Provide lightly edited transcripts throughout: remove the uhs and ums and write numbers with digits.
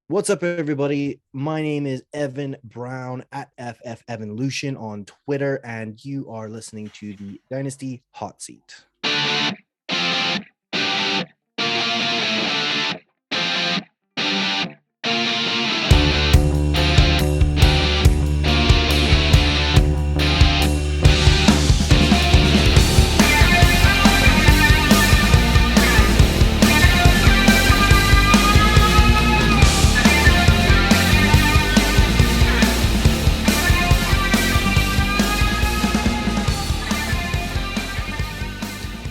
What's up, everybody? My name is Evan Brown at FF Evolution on Twitter, and you are listening to the Dynasty Hot Seat.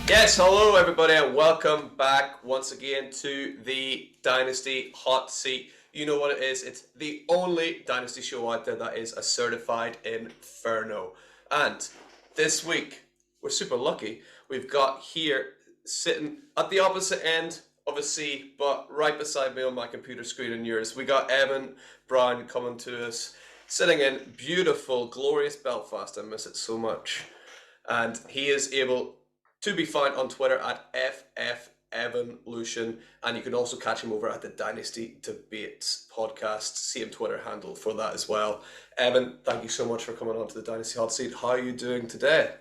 Yes, hello everybody and welcome back once again to the Dynasty Hot Seat. You know what it is, it's the only Dynasty show out there that is a certified inferno. And this week, we're super lucky, we've got here sitting at the opposite end of a sea, but right beside me on my computer screen and yours, we got Evan Braun coming to us, sitting in beautiful, glorious Belfast. I miss it so much. And he is able to be found on Twitter at FFEvolution, and you can also catch him over at the Dynasty Debates podcast, same Twitter handle for that as well. Evan, thank you so much for coming on to the Dynasty Hot Seat. How are you doing today?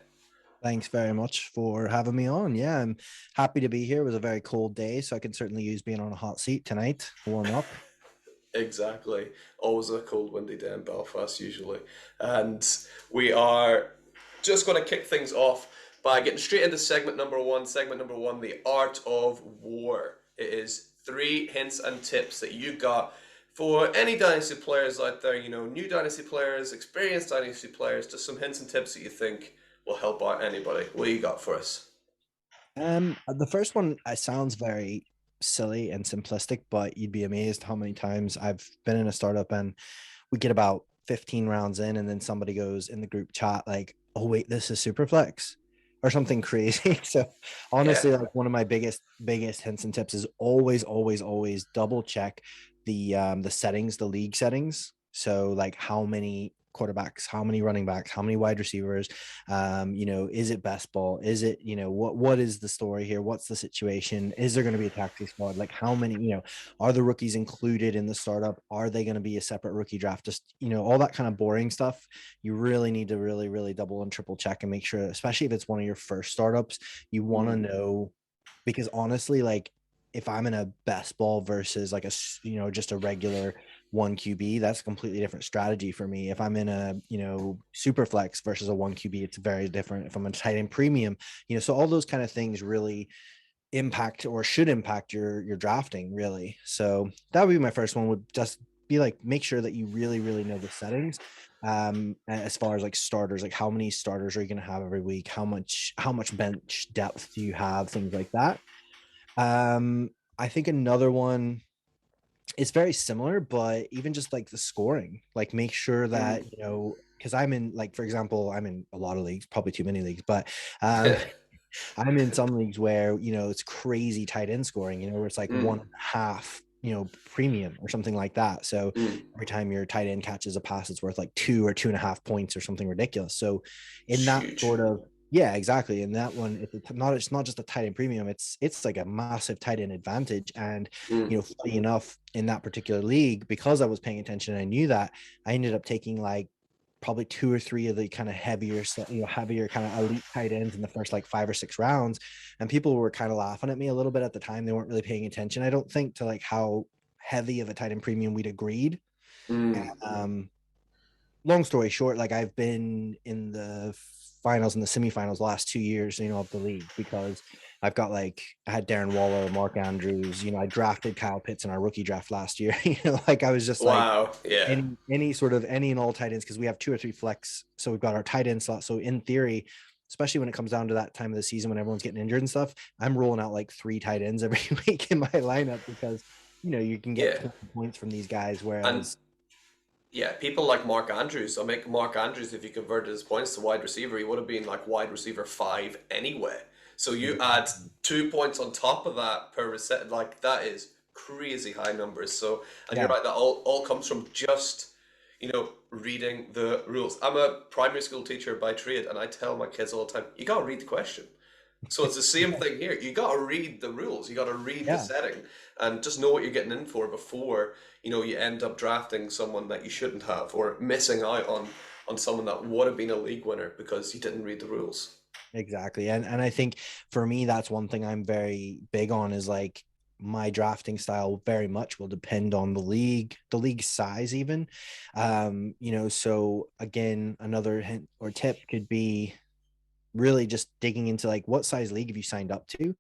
Thanks very much for having me on. Yeah, I'm happy to be here. It was a very cold day, so I can certainly use being on a hot seat tonight to warm up. Exactly. Always a cold, windy day in Belfast, usually. And we are just going to kick things off by getting straight into segment number one. Segment number one, the art of war. It is 3 hints and tips that you got for any Dynasty players out there, new Dynasty players, experienced Dynasty players, just some hints and tips that you think will help out anybody. What do you got for us? The first one sounds very silly and simplistic, but you'd be amazed how many times I've been in a startup and we get about 15 rounds in, and then somebody goes in the group chat like, "Oh wait, this is Superflex," or something crazy. So Yeah. honestly, like one of my biggest hints and tips is always double check the settings, the league settings. So like how many quarterbacks, how many running backs, how many wide receivers, is it best ball, is it, what is the story here, what's the situation, is there going to be a taxi squad, like how many, are the rookies included in the startup, are they going to be a separate rookie draft, just all that kind of boring stuff. You really need to really double and triple check and make sure, especially if it's one of your first startups, you want to know, because honestly, like if I'm in a best ball versus like a just a regular one QB, that's a completely different strategy for me. If I'm in a super flex versus a one QB, it's very different. If I'm a tight end premium, so all those kind of things really impact or should impact your drafting really. So that would be my first one, would just be like make sure that you really know the settings, as far as like starters, like how many starters are you going to have every week, how much bench depth do you have, things like that. I think another one is very similar, but even just like the scoring, like make sure that, because I'm in, like, for example, I'm in a lot of leagues, probably too many leagues, but I'm in some leagues where, it's crazy tight end scoring, where it's like one and a half, premium or something like that. So every time your tight end catches a pass, it's worth like 2 or 2.5 points or something ridiculous. So in It's that huge. sort of, yeah, exactly. In that one, it's not just a tight end premium. It's like a massive tight end advantage. And funny enough, in that particular league, because I was paying attention and I knew that, I ended up taking like probably 2 or 3 of the kind of heavier kind of elite tight ends in the first like 5 or 6 rounds. And people were kind of laughing at me a little bit at the time. They weren't really paying attention, I don't think, to like how heavy of a tight end premium we'd agreed. Mm. Um, Long story short, like I've been in the finals and the semifinals the last 2 years, of the league, because I've got like I had Darren Waller, Mark Andrews, I drafted Kyle Pitts in our rookie draft last year. Like I was just like Wow. Yeah. any and all tight ends, because we have 2 or 3 flex. So we've got our tight end slot. So in theory, especially when it comes down to that time of the season when everyone's getting injured and stuff, I'm rolling out like 3 tight ends every week in my lineup, because you can get Yeah. 20 points from these guys, And whereas yeah, people like Mark Andrews. I make Mark Andrews, if you converted his points to wide receiver, he would have been like wide receiver 5 anyway. So you add 2 points on top of that per reset, like that is crazy high numbers. So, and you're yeah. right, that all comes from just, reading the rules. I'm a primary school teacher by trade, and I tell my kids all the time, you gotta read the question. So it's the same thing here. You got to read the rules. You got to read the Yeah. setting and just know what you're getting in for before, you end up drafting someone that you shouldn't have or missing out on someone that would have been a league winner because you didn't read the rules. Exactly. And I think for me, that's one thing I'm very big on is like my drafting style very much will depend on the league size even. So again, another hint or tip could be really just digging into like what size league have you signed up to?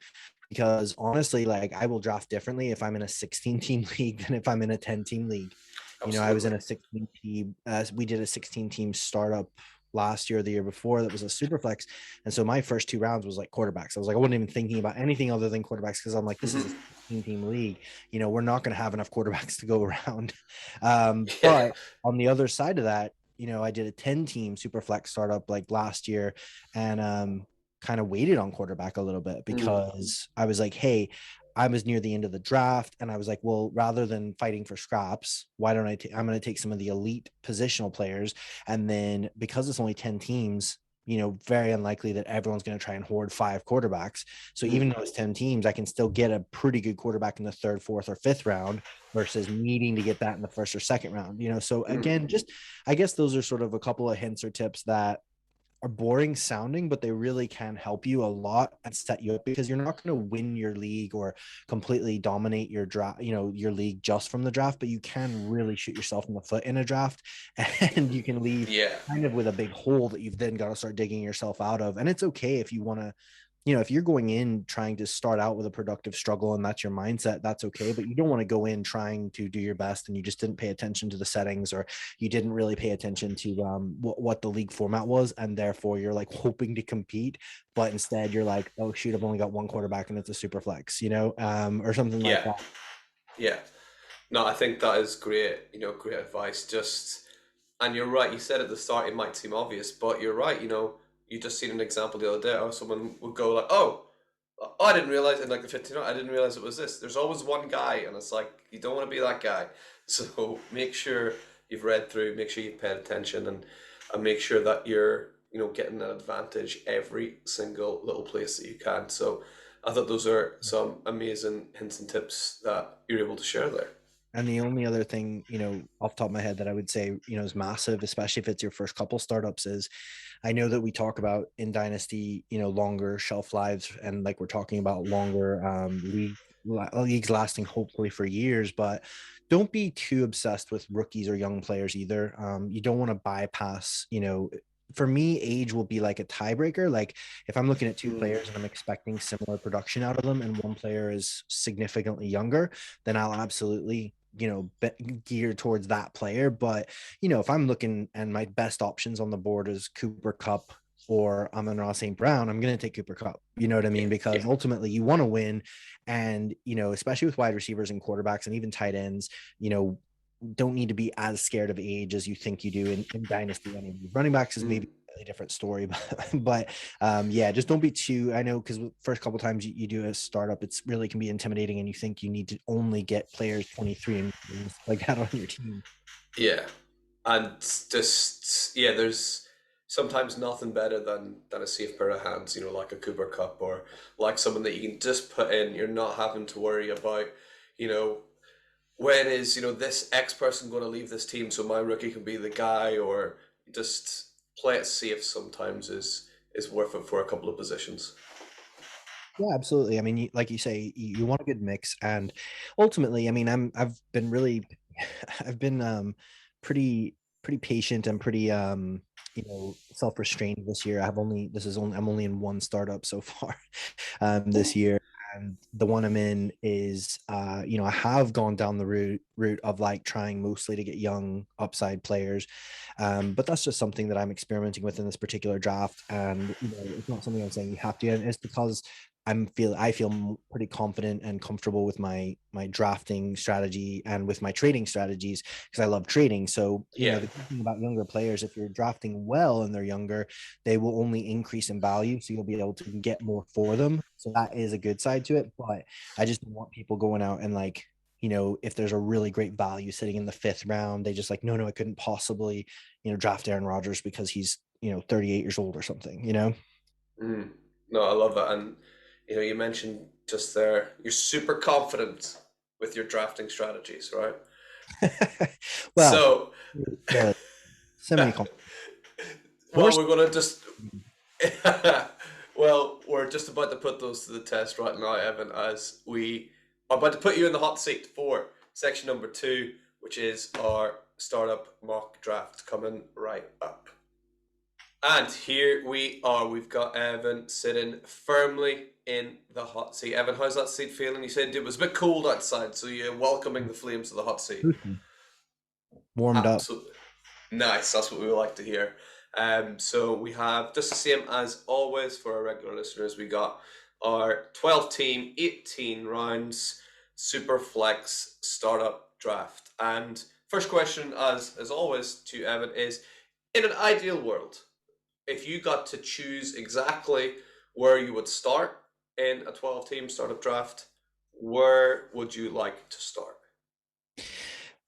Because honestly, like I will draft differently if I'm in a 16 team league than if I'm in a 10 team league. I was Absolutely. in a 16 team, we did a 16 team startup last year, or the year before, that was a super flex. And so my first two rounds was like quarterbacks. I was like, I wasn't even thinking about anything other than quarterbacks because I'm like, this is a Hmm. 16 team league. We're not going to have enough quarterbacks to go around. Yeah. But on the other side of that, I did a 10 team super flex startup like last year and kind of waited on quarterback a little bit Mm. because I was like, hey, I was near the end of the draft and I was like, well, rather than fighting for scraps, why don't I'm going to take some of the elite positional players. And then because it's only 10 teams, very unlikely that everyone's going to try and hoard five quarterbacks. So even Mm. though it's 10 teams, I can still get a pretty good quarterback in the third, fourth, or fifth round versus needing to get that in the first or second round. So Mm. again, just I guess those are sort of a couple of hints or tips that are boring sounding, but they really can help you a lot and set you up because you're not going to win your league or completely dominate your draft, your league just from the draft, but you can really shoot yourself in the foot in a draft and you can leave Yeah. kind of with a big hole that you've then got to start digging yourself out of. And it's okay if you want to, if you're going in trying to start out with a productive struggle and that's your mindset, that's okay. But you don't want to go in trying to do your best and you just didn't pay attention to the settings or you didn't really pay attention to what the league format was. And therefore you're like hoping to compete, but instead you're like, oh shoot, I've only got one quarterback and it's a super flex, or something like Yeah. that. Yeah. No, I think that is great, great advice. And you're right, you said at the start it might seem obvious, but you're right, you just seen an example the other day how someone would go like, oh, I didn't realize in like the 15, I didn't realize it was this. There's always one guy, and it's like, you don't want to be that guy. So make sure you've read through, make sure you've paid attention, and make sure that you're, getting an advantage every single little place that you can. So I thought those are some amazing hints and tips that you're able to share there. And the only other thing, off the top of my head that I would say, is massive, especially if it's your first couple startups, is I know that we talk about in Dynasty, longer shelf lives and like we're talking about longer leagues lasting hopefully for years, but don't be too obsessed with rookies or young players either. You don't want to bypass, for me, age will be like a tiebreaker. Like if I'm looking at two Mm. players and I'm expecting similar production out of them and one player is significantly younger, then I'll absolutely geared towards that player. But if I'm looking and my best options on the board is Cooper Cup or Amon-Ra St. Brown, I'm going to take Cooper Cup. You know what I Yeah, mean? yeah. Because ultimately you want to win. And, especially with wide receivers and quarterbacks and even tight ends, don't need to be as scared of age as you think you do in Dynasty. Anyway. Running backs is maybe Mm. a different story, but yeah, just don't be too. I know because first couple times you do a startup, it's really can be intimidating, and you think you need to only get players 23 and stuff like that on your team. Yeah. And just there's sometimes nothing better than a safe pair of hands, like a Cooper Cup or like someone that you can just put in. You're not having to worry about, you know, when is, this X person going to leave this team so my rookie can be the guy, or just play it safe sometimes is worth it for a couple of positions. Yeah, absolutely. I mean, like you say, you want a good mix, and ultimately, I mean, I've been really, I've been pretty patient and pretty self-restrained this year. I'm only in one startup so far this year, and the one I'm in is I have gone down the route of like trying mostly to get young upside players, but that's just something that I'm experimenting with in this particular draft, and it's not something I'm saying you have to, and it's because I feel pretty confident and comfortable with my drafting strategy and with my trading strategies because I love trading. So, Yeah. the good thing about younger players, if you're drafting well and they're younger, they will only increase in value. So you'll be able to get more for them. So that is a good side to it. But I just don't want people going out and like, if there's a really great value sitting in the fifth round, they just like, no, I couldn't possibly, draft Aaron Rodgers because he's, 38 years old or something. Mm. No, I love that. And you mentioned just there, you're super confident with your drafting strategies, right? Well, So, really, semi. We're well, we're gonna just well, we're just about to put those to the test right now, Evan, as we are about to put you in the hot seat for section number 2, which is our startup mock draft coming right up. And here we are. We've got Evan sitting firmly in the hot seat. Evan, how's that seat feeling? You said it was a bit cold outside, so you're welcoming the flames to the hot seat. warmed up. Absolutely. Nice. That's what we would like to hear. So we have just the same as always for our regular listeners. We got our 12 team, 18 rounds, super flex startup draft. And first question, as always, to Evan is: in an ideal world, if you got to choose exactly where you would start in a 12 team startup draft, where would you like to start?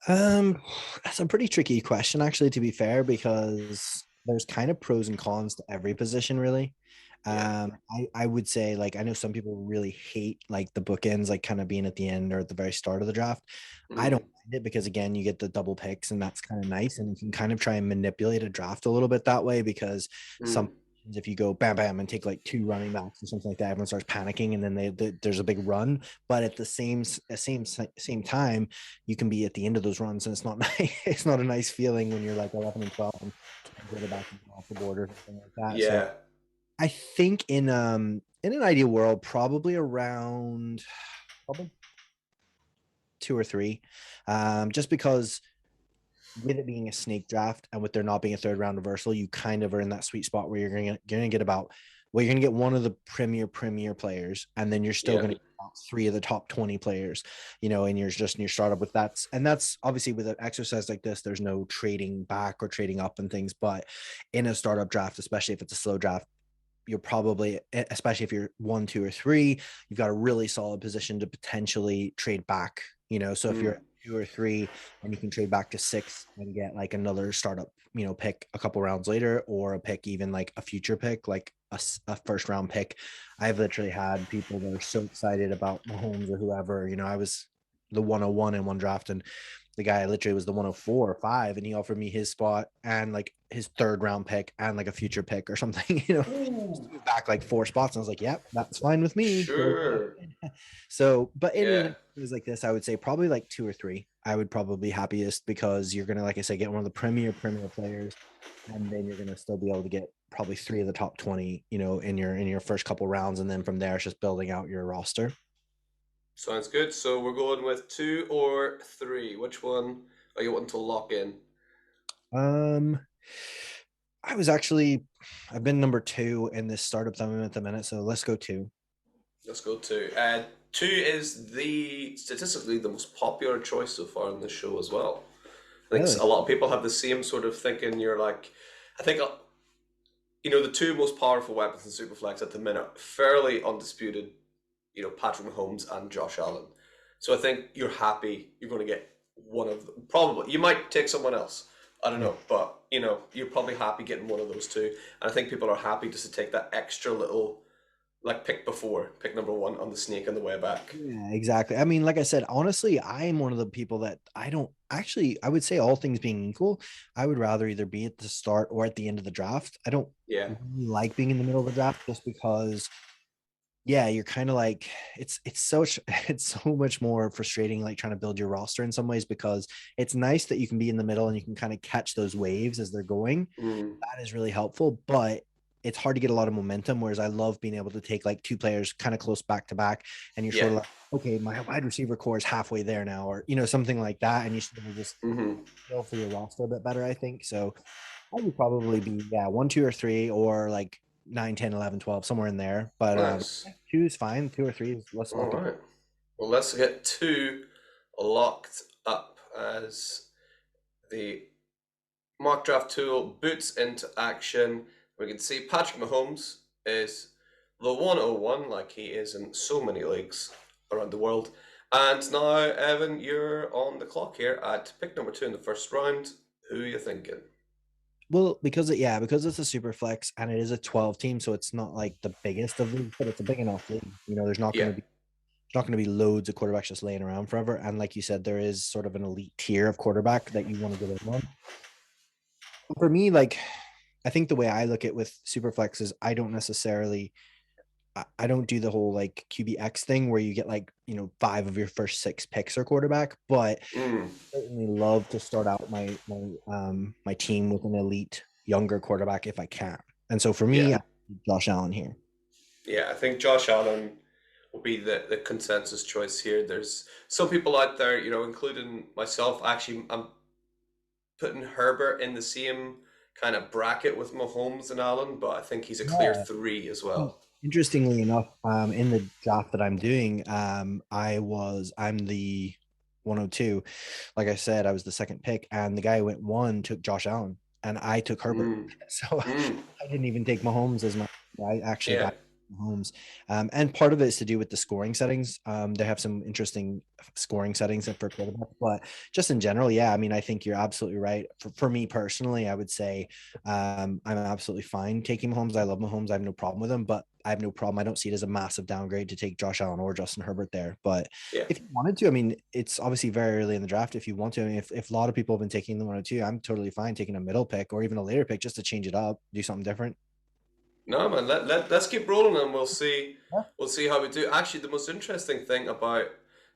That's a pretty tricky question, actually, to be fair, because there's kind of pros and cons to every position, really. Yeah. I would say, like, I know some people really hate like the bookends, like kind of being at the end or at the very start of the draft. I don't mind it because again, you get the double picks and that's kind of nice, and you can kind of try and manipulate a draft a little bit that way because some if you go bam bam and take like 2 running backs or something like that, everyone starts panicking and then there's a big run. But at the same time, you can be at the end of those runs, and it's not nice. It's not a nice feeling when you're like 11 and 12 and get it back off the board or something like that. So Yeah. I think in an ideal world, probably around probably 2 or 3, just because with it being a snake draft and with there not being a third round reversal, you kind of are in that sweet spot where you're gonna get about you're gonna get one of the premier players, and then you're still Yeah. gonna get about 3 of the top 20 players, and you're just in your startup with that. And that's obviously with an exercise like this, there's no trading back or trading up and things, but in a startup draft, especially if it's a slow draft, you're probably, especially if you're 1, 2, or 3, you've got a really solid position to potentially trade back. So if you're 2 or 3 and you can trade back to 6 and get like another startup, pick a couple rounds later, or a pick, even like a future pick, like a first round pick. I've literally had people that are so excited about Mahomes or whoever. I was the 101 in one draft, and the guy literally was the 104 or 5, and he offered me his spot and like his third round pick and like a future pick or something, back like 4 spots. And I was like, yep, that's fine with me. Sure. So, but in Yeah. even things like this, I would say probably like 2 or 3. I would probably be happiest because you're gonna, like I said, get one of the premier players, and then you're gonna still be able to get probably 3 of the top 20, in your first couple rounds, and then from there it's just building out your roster. Sounds good. So we're going with 2 or 3. Which one are you wanting to lock in? Um, I've been number 2 in this startup that I'm in at the minute, so let's go 2. Let's go 2. 2 is statistically the most popular choice so far on this show as well. I think Really? a lot of people have the same sort of thinking. You're like, I think, the 2 most powerful weapons in Superflex at the minute, fairly undisputed, Patrick Mahomes and Josh Allen. So I think you're happy you're going to get one of them. Probably. You might take someone else. I don't Yeah. know. But, you're probably happy getting one of those 2. And I think people are happy just to take that extra little, like, pick number 1 on the snake on the way back. Yeah, exactly. I mean, like I said, honestly, I am one of the people that I don't actually, I would say all things being equal, I would rather either be at the start or at the end of the draft. I don't Yeah. really like being in the middle of the draft just because, yeah, you're kind of like, it's so it's so much more frustrating, like trying to build your roster in some ways, because it's nice that you can be in the middle and you can kind of catch those waves as they're going. Mm. That is really helpful, but it's hard to get a lot of momentum. Whereas I love being able to take like 2 players kind of close back to back, and you're sort Yeah. of like, okay, my wide receiver core is halfway there now, or something like that, and you sort of just Mm-hmm. feel for your roster a bit better, I think. So I would probably be 1, 2, or 3, or like 9, 10, 11, 12, somewhere in there. But Nice. 2 is fine. 2 or 3 is let's All lock it. right. Well, let's get 2 locked up as the mock draft tool boots into action. We can see Patrick Mahomes is the 101, like he is in so many leagues around the world. And now, Evan, you're on the clock here at pick number 2 in the first round. Who are you thinking? Well, because it's a super flex and it is a 12 team, so it's not like the biggest of leagues, but it's a big enough league. There's not going Yeah, to be loads of quarterbacks just laying around forever. And like you said, there is sort of an elite tier of quarterback that you want to get in on. For me, like I think the way I look at with Superflex is I don't necessarily I don't do the whole like QBX thing where you get like, five of your first six picks are quarterback, but mm, I certainly love to start out my team with an elite younger quarterback if I can. And so for me, yeah, I Josh Allen here. yeah. I think Josh Allen will be the consensus choice here. There's some people out there, including myself. Actually, I'm putting Herbert in the same kind of bracket with Mahomes and Allen, but I think he's a clear Yeah. three as Well, well. interestingly enough, in the draft that I'm doing, I'm the 102. Like I said, I was the second pick, and the guy who went one took Josh Allen, and I took Herbert. Mm, So mm, I didn't even take Mahomes as my. I actually yeah. got Mahomes, and part of it is to do with the scoring settings. They have some interesting scoring settings for quarterback, but just in general, yeah. I mean, I think you're absolutely right. For me personally, I would say I'm absolutely fine taking Mahomes. I love Mahomes. I have no problem with him, but I have no problem. I don't see it as a massive downgrade to take Josh Allen or Justin Herbert there. But Yeah. if you wanted to, I mean, it's obviously very early in the draft. If you want to, I mean, if a lot of people have been taking the 102, I'm totally fine taking a middle pick or even a later pick just to change it up, do something different. No, man, let's keep rolling and we'll see Yeah. how we do. Actually, the most interesting thing about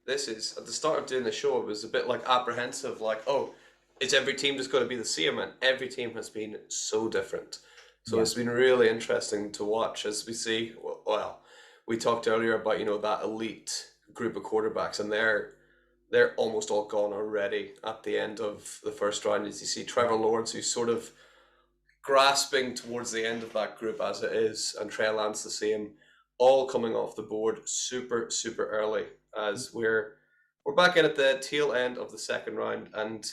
this is at the start of doing the show, it was a bit like apprehensive, like, oh, is every team just going to be the same? And every team has been so different. So Yeah. it's been really interesting to watch as we see. Well, we talked earlier about that elite group of quarterbacks, and they're almost all gone already at the end of the first round. As you see, Trevor Lawrence, who's sort of grasping towards the end of that group as it is, and Trey Lance the same, all coming off the board super super early as we're back in at the tail end of the second round, and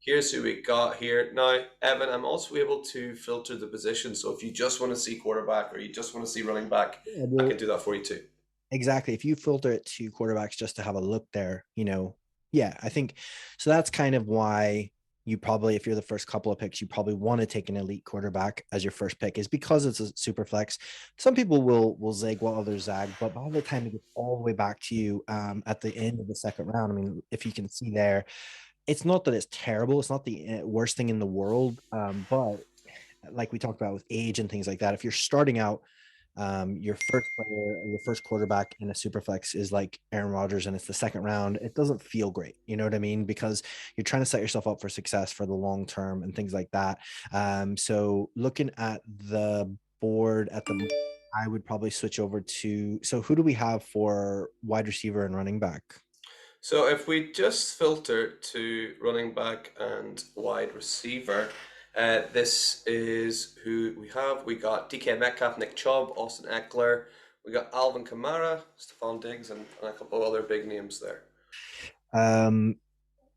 here's who we got here now. Evan, I'm also able to filter the position, so if you just want to see quarterback or you just want to see running back, Yeah, I well, can do that for you too. exactly. If you filter it to quarterbacks just to have a look there, yeah, I think so. That's kind of why you probably, if you're the first couple of picks, you probably want to take an elite quarterback as your first pick, is because it's a super flex. Some people will zig while others zag, but by the time it gets all the way back to you at the end of the second round, I mean, if you can see there, it's not that it's terrible. It's not the worst thing in the world, but like we talked about with age and things like that, if you're starting out, your first player, your first quarterback in a super flex is like Aaron Rodgers, and it's the second round. It doesn't feel great, you know what I mean? Because you're trying to set yourself up for success for the long term and things like that. So looking at the board I would probably switch over to. So who do we have for wide receiver and running back? So if we just filter to running back and wide receiver, this is who we have. We got DK Metcalf, Nick Chubb, Austin Eckler. We got Alvin Kamara, Stephon Diggs, and a couple other big names there. Um,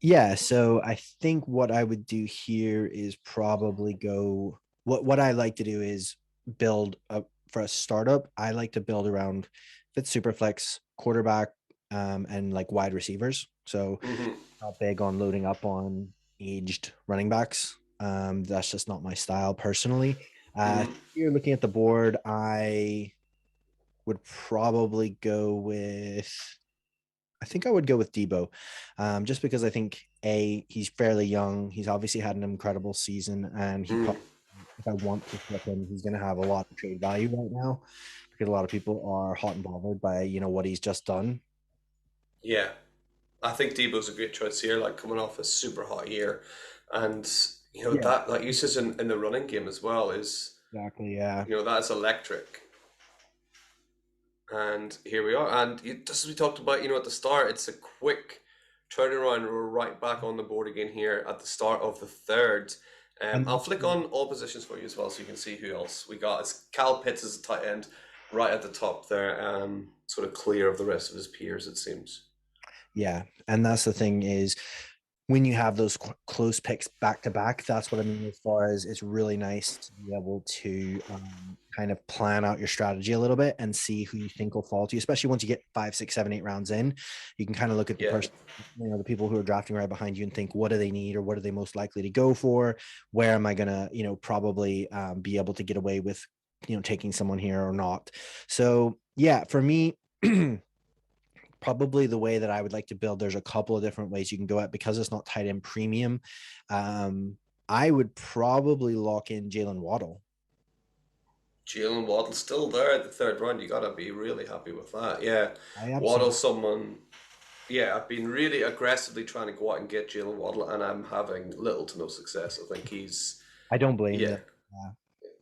Yeah, so I think what I would do here is probably go what I like to do is build up for a startup. I like to build around if it's super flex, quarterback, and like wide receivers. So Mm-hmm. not big on loading up on aged running backs. That's just not my style personally. Mm-hmm. You're looking at the board, I would probably go with I think I would go with Debo, just because I think he's fairly young. He's obviously had an incredible season, and he Mm. probably, if I want to flip him, he's going to have a lot of trade value right now because a lot of people are hot and bothered by what he's just done. Yeah, I think Debo's a great choice here, like coming off a super hot year. And, Yeah, that usage in the running game as well is, exactly. Yeah, that's electric. And here we are. And just as we talked about, at the start, it's a quick turnaround. We're right back on the board again here at the start of the third. and I'll flick on all positions for you as well so you can see who else we got. It's Cal Pitts as a tight end right at the top there, sort of clear of the rest of his peers, it seems. yeah, and that's the thing is when you have those close picks back to back, that's what I mean. As far as it's really nice to be able to kind of plan out your strategy a little bit and see who you think will fall to you, especially once you get 5, 6, 7, 8 rounds in. You can kind of look at the person, the people who are drafting right behind you and think, what do they need or what are they most likely to go for? Where am I going to, probably be able to get away with, taking someone here or not? So, yeah, for me, probably the way that I would like to build, there's a couple of different ways you can go at because it's not tight end premium. I would probably lock in Jalen Waddle. Jalen Waddle's still there at the third round. You gotta be really happy with that. Yeah, I someone. Yeah, I've been really aggressively trying to go out and get Jalen Waddle, and I'm having little to no success. I think I don't blame yeah. them.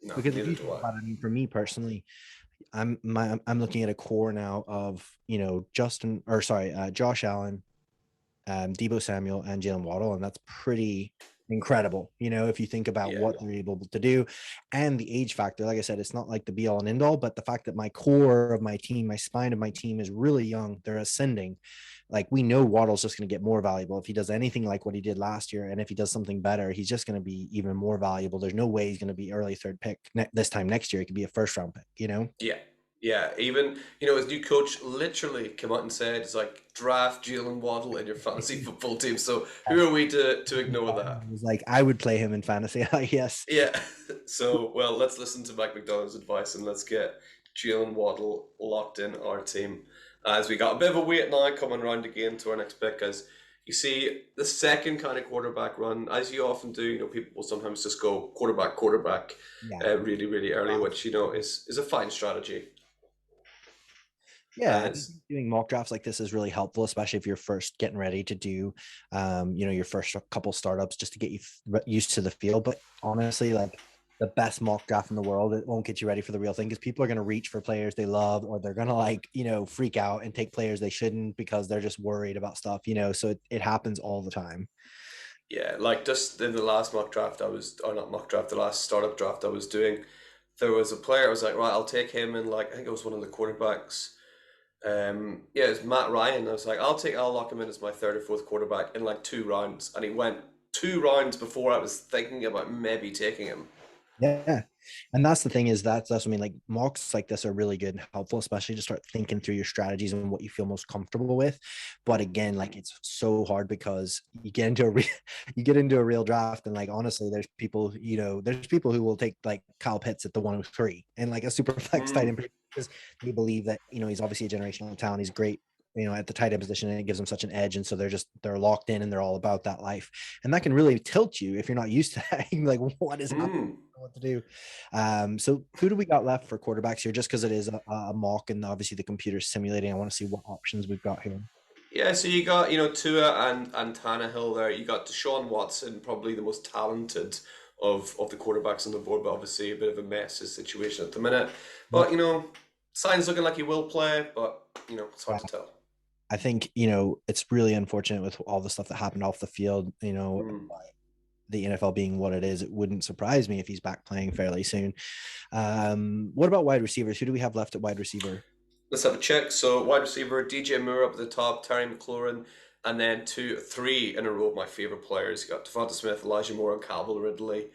No, Because if neither you do think I. about it, I mean, for me personally, I'm looking at a core now of Josh Allen, Debo Samuel, and Jalen Waddle, and that's pretty incredible. If you think about Yeah. what they're able to do, and the age factor. Like I said, it's not like the be all and end all, but the fact that my core of my team, my spine of my team, is really young. They're ascending. Like we know Waddle's just going to get more valuable if he does anything like what he did last year, and if he does something better, he's just going to be even more valuable. There's no way he's going to be early third pick this time next year. It could be a first round pick. Yeah. Yeah, even his new coach literally came out and said, "It's like draft Jalen Waddle in your fantasy football team." So who are we to ignore that? It was like I would play him in fantasy. Yes. Yeah. So well, let's listen to Mike McDonald's advice and let's get Jalen Waddle locked in our team. As we got a bit of a wait now coming around again to our next pick, as you see the second kind of quarterback run, as you often do. People will sometimes just go quarterback, Yeah. really, really early, which is a fine strategy. Yeah, I think doing mock drafts like this is really helpful, especially if you're first getting ready to do, your first couple startups, just to get you used to the field. But honestly, like the best mock draft in the world, it won't get you ready for the real thing because people are going to reach for players they love, or they're going to freak out and take players they shouldn't because they're just worried about stuff. So it happens all the time. Yeah, like just in the last the last startup draft I was doing, there was a player I was like, right, I'll take him, and like I think it was one of the quarterbacks. Yeah, it's Matt Ryan. I was like, I'll lock him in as my third or fourth quarterback in like 2 rounds, and he went 2 rounds before I was thinking about maybe taking him. Yeah. And that's the thing is that's what I mean. Like mocks like this are really good and helpful, especially to start thinking through your strategies and what you feel most comfortable with. But again, like it's so hard because you get into you get into a real draft, and like honestly, there's people who will take like Kyle Pitts at the 103 and like a super flex tight end because they believe that he's obviously a generational talent. He's great at the tight end position, and it gives them such an edge. And so they're locked in and they're all about that life. And that can really tilt you if you're not used to that. Like, what is happening? What to do. So who do we got left for quarterbacks here? Just because it is a mock and obviously the computer's simulating, I want to see what options we've got here. Yeah, so you got Tua and Tannehill there. You got Deshaun Watson, probably the most talented of the quarterbacks on the board, but obviously a bit of a mess his situation at the minute. But signs looking like he will play, but it's hard to tell. I think it's really unfortunate with all the stuff that happened off the field. The NFL being what it is, it wouldn't surprise me if he's back playing fairly soon. What about wide receivers? Who do we have left at wide receiver? Let's have a check. So wide receiver, DJ Moore up at the top, Terry McLaurin, and then 3 in a row of my favorite players. You got Devonta Smith, Elijah Moore, and Calvin Ridley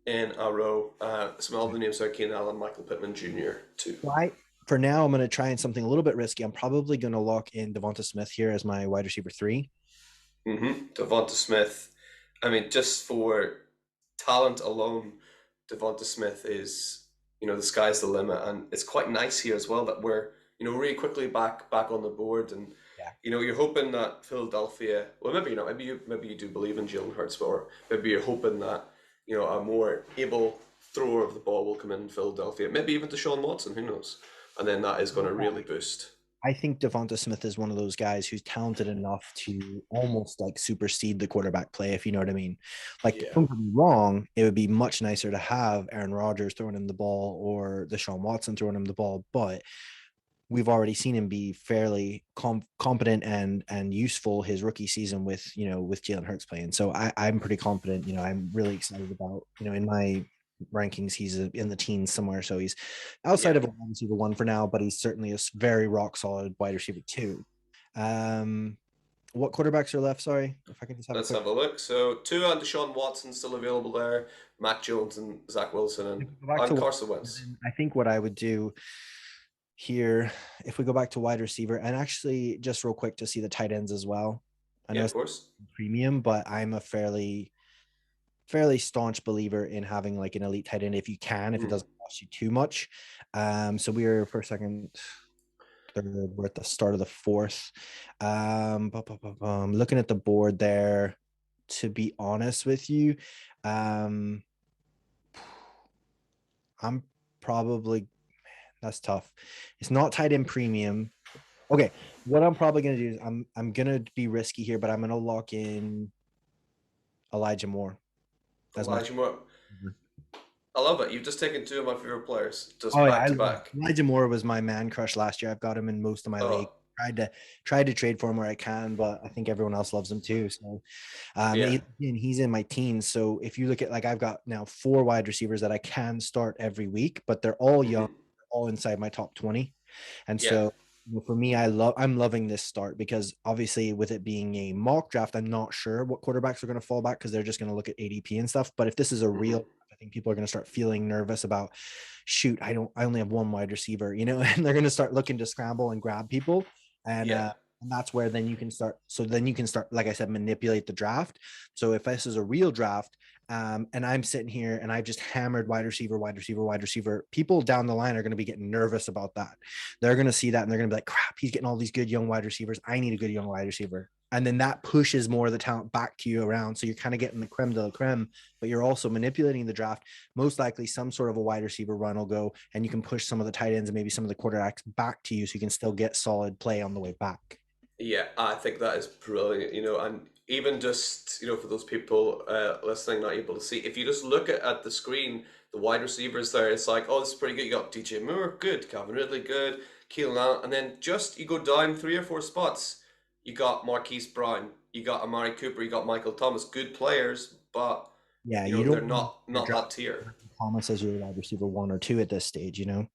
in a row. Some other names are Keenan Allen, Michael Pittman Jr. too. For now, I'm going to try something a little bit risky. I'm probably going to lock in Devonta Smith here as my wide receiver 3. Devonta Smith. I mean, just for talent alone, Devonta Smith is, the sky's the limit, and it's quite nice here as well that we're, really quickly back on the board, and you're hoping that Philadelphia. Well, maybe you're not. Maybe you do believe in Jalen Hurts, or maybe you're hoping that a more able thrower of the ball will come in Philadelphia. Maybe even Deshaun Watson. Who knows? And then that is going to really boost. I think Devonta Smith is one of those guys who's talented enough to almost like supersede the quarterback play, if you know what I mean. Like, don't get me wrong, it would be much nicer to have Aaron Rodgers throwing him the ball or Deshaun Watson throwing him the ball, but we've already seen him be fairly competent and useful his rookie season with Jalen Hurts playing. So I'm pretty confident. I'm really excited about in my rankings he's in the teens somewhere, so he's outside of a wide receiver 1 for now, but he's certainly a very rock solid wide receiver 2. What quarterbacks are left? Sorry, if I can just have a Let's quick. have a look. So Tua and Deshaun Watson still available there. Mac Jones and Zach Wilson If and, we go back to and wide Carson Wentz. receiver, I think what I would do here, if we go back to wide receiver, and actually just real quick to see the tight ends as well. I Yeah, know of it's course. premium, but I'm a fairly staunch believer in having like an elite tight end if you can, if it Mm. doesn't cost you too much. So we are first, second, third. We're at the start of the fourth. Looking at the board there. To be honest with you, um, I'm probably that's tough. It's not tight end premium. Okay, what I'm probably gonna do is I'm gonna be risky here, but I'm gonna lock in Elijah Moore as my. Elijah Moore. I love it. You've just taken two of my favorite players, Oh just yeah, back I to love back. Elijah Moore was my man crush last year. I've got him in most of my league. Oh, Tried to trade for him where I can, but I think everyone else loves him too. So yeah. and he's in my teens. So if you look at like I've got now 4 wide receivers that I can start every week, but they're all young, Hmm. all inside my top 20. And Yeah. so for me, I'm loving this start because obviously with it being a mock draft, I'm not sure what quarterbacks are going to fall back because they're just going to look at ADP and stuff. But if this is a Hmm. real, I think people are going to start feeling nervous about, shoot, I only have one wide receiver, and they're going to start looking to scramble and grab people. And Yeah. and that's where then you can start. So then you can start, like I said, manipulate the draft. So if this is a real draft, and I'm sitting here and I've just hammered wide receiver, wide receiver, wide receiver, people down the line are going to be getting nervous about that. They're going to see that and they're going to be like, crap, he's getting all these good young wide receivers. I need a good young wide receiver. And then that pushes more of the talent back to you around. So you're kind of getting the creme de la creme, but you're also manipulating the draft. Most likely, some sort of a wide receiver run will go, and you can push some of the tight ends and maybe some of the quarterbacks back to you so you can still get solid play on the way back. Yeah, I think that is brilliant, and even just, for those people listening not able to see, if you just look at the screen, the wide receivers there, it's like, oh, this is pretty good. You got DJ Moore, good. Calvin Ridley, good. Keelan Allen, and then just you go down 3 or 4 spots, you got Marquise Brown, you got Amari Cooper, you got Michael Thomas, good players, but Yeah, you they're don't want your not draft that tier. Thomas as your wide receiver 1 or 2 at this stage. No,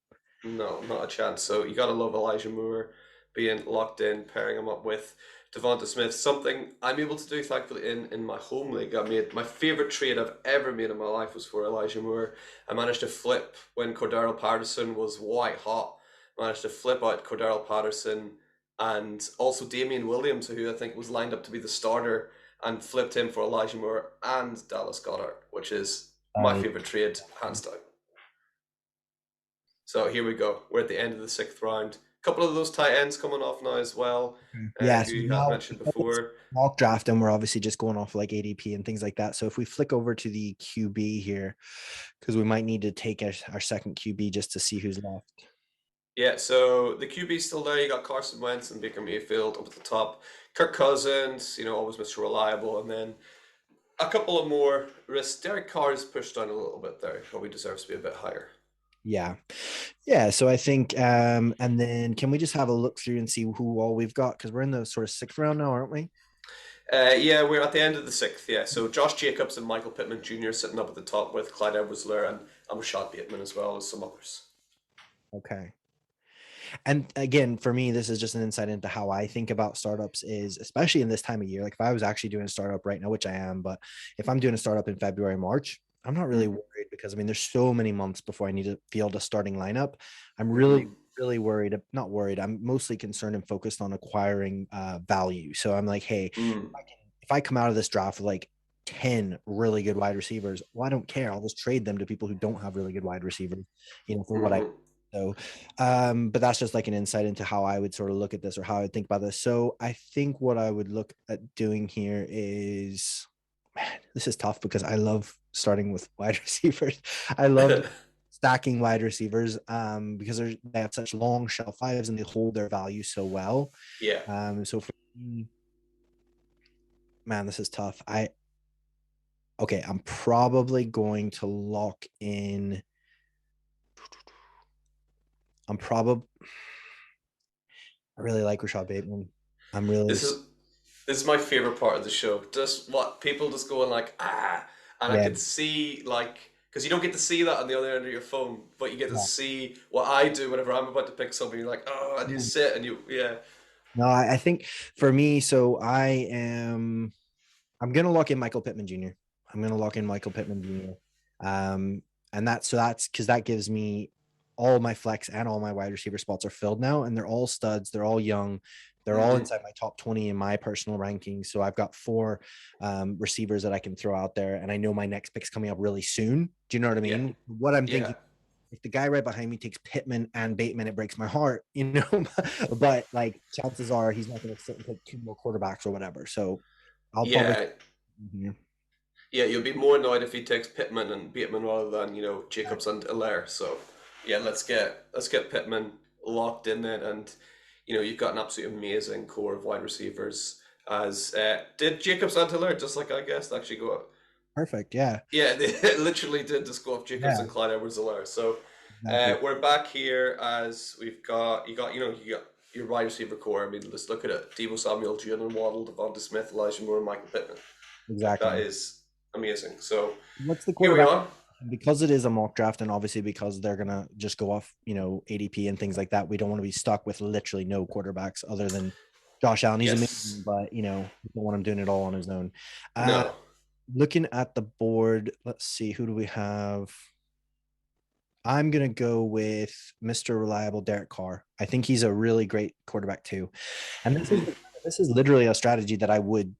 not a chance. So you gotta love Elijah Moore being locked in, pairing him up with Devonta Smith. Something I'm able to do, thankfully, in my home league. I made my favorite trade I've ever made in my life was for Elijah Moore. I managed to flip when Cordero Patterson was white hot. Managed to flip out Cordero Patterson and also Damian Williams, who I think was lined up to be the starter, and flipped him for Elijah Moore and Dallas Goedert, which is my Uh, favorite trade, hands down. So here we go. We're at the end of the 6th round. A couple of those tight ends coming off now as well, yeah, who so you had now mentioned before. mock draft and we're obviously just going off like ADP and things like that. So if we flick over to the QB here, because we might need to take our second QB just to see who's left. Yeah, so the QB's still there. You got Carson Wentz and Baker Mayfield up at the top. Kirk Cousins, always Mr. Reliable. And then a couple of more risks. Derek Carr is pushed down a little bit there. Probably deserves to be a bit higher. Yeah. Yeah. So I think and then can we just have a look through and see who all we've got? Because we're in the sort of 6th round now, aren't we? Yeah, we're at the end of the 6th. Yeah, so Josh Jacobs and Michael Pittman Jr. sitting up at the top with Clyde Edwards-Helaire and Rashad Bateman as well as some others. Okay. And again, for me, this is just an insight into how I think about startups is especially in this time of year. Like if I was actually doing a startup right now, which I am, but if I'm doing a startup in February, March, I'm not really worried because I mean, there's so many months before I need to field a starting lineup. I'm really, Mm-hmm. really worried, not worried. I'm mostly concerned and focused on acquiring value. So I'm like, hey, Mm. if I come out of this draft with like 10 really good wide receivers, well, I don't care. I'll just trade them to people who don't have really good wide receivers, for what I Mm-hmm. so, but that's just like an insight into how I would sort of look at this or how I would think about this. So I think what I would look at doing here is, man, this is tough because I love starting with wide receivers. I love stacking wide receivers because they have such long shelf lives and they hold their value so well. Yeah. So for me, man, this is tough. Okay, I'm probably going to lock in. I'm probably I really like Rashad Bateman. I'm really This is this is my favorite part of the show. Just what people just going like and I yeah, could see like because you don't get to see that on the other end of your phone, but you get to yeah. see what I do whenever I'm about to pick something. You're like, oh, and you sit and you yeah. No, I think for me, I'm gonna lock in Michael Pittman Jr. I'm gonna lock in Michael Pittman Jr. And that's because that gives me all my flex and all my wide receiver spots are filled now, and they're all studs. They're all young. They're all Mm-hmm. inside my top 20 in my personal rankings. So I've got four receivers that I can throw out there, and I know my next pick's coming up really soon. Do you know what I Yeah, mean? What I'm yeah, thinking, if the guy right behind me takes Pittman and Bateman, it breaks my heart, you know. But like chances are he's not going to sit and take two more quarterbacks or whatever. So I'll probably. yeah. Yeah, Yeah, you'll be more annoyed if he takes Pittman and Bateman rather than Jacobs and Allaire. So yeah, let's get Pittman locked in then, and you've got an absolutely amazing core of wide receivers. As did Jacobs and Allaire, just like I guessed, actually go up. perfect. Yeah, Yeah, they literally did just go off Jacobs yeah, and Clyde Edwards-Helaire. So exactly. we're back here as we've got you got your wide receiver core. I mean, let's look at it: Deebo Samuel, Jalen Waddle, Devonta Smith, Elijah Moore, and Michael Pittman. Like that Exactly. is amazing. So What's the here we quarterback? are. Because it is a mock draft, and obviously because they're gonna just go off, ADP and things like that. We don't want to be stuck with literally no quarterbacks other than Josh Allen. He's amazing, Yes. but we don't want him doing it all on his own. Uh, No. Looking at the board, let's see, who do we have? I'm gonna go with Mr. Reliable Derek Carr. I think he's a really great quarterback too. And Hmm. this is literally a strategy that I would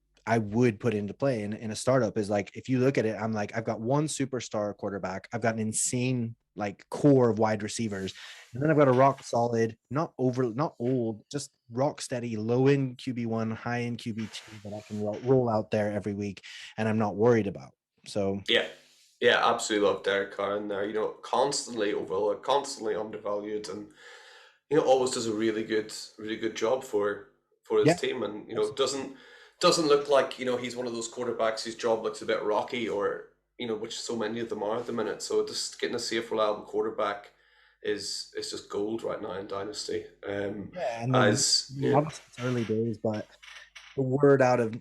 put into play in a startup. Is like, if you look at it, I'm like, I've got one superstar quarterback, I've got an insane like core of wide receivers, and then I've got a rock solid, not old, just rock steady, low in QB1, high in QB2 that I can roll out there every week, and I'm not worried about. So Yeah. Yeah, absolutely love Derek Carr in there. Constantly overlooked, constantly undervalued, and always does a really good job for his yeah, team, and absolutely. doesn't look like he's one of those quarterbacks whose job looks a bit rocky, or which so many of them are at the minute. So just getting a safe, reliable quarterback is just gold right now in Dynasty. Yeah, and As I mean, obviously it's early days, but the word out of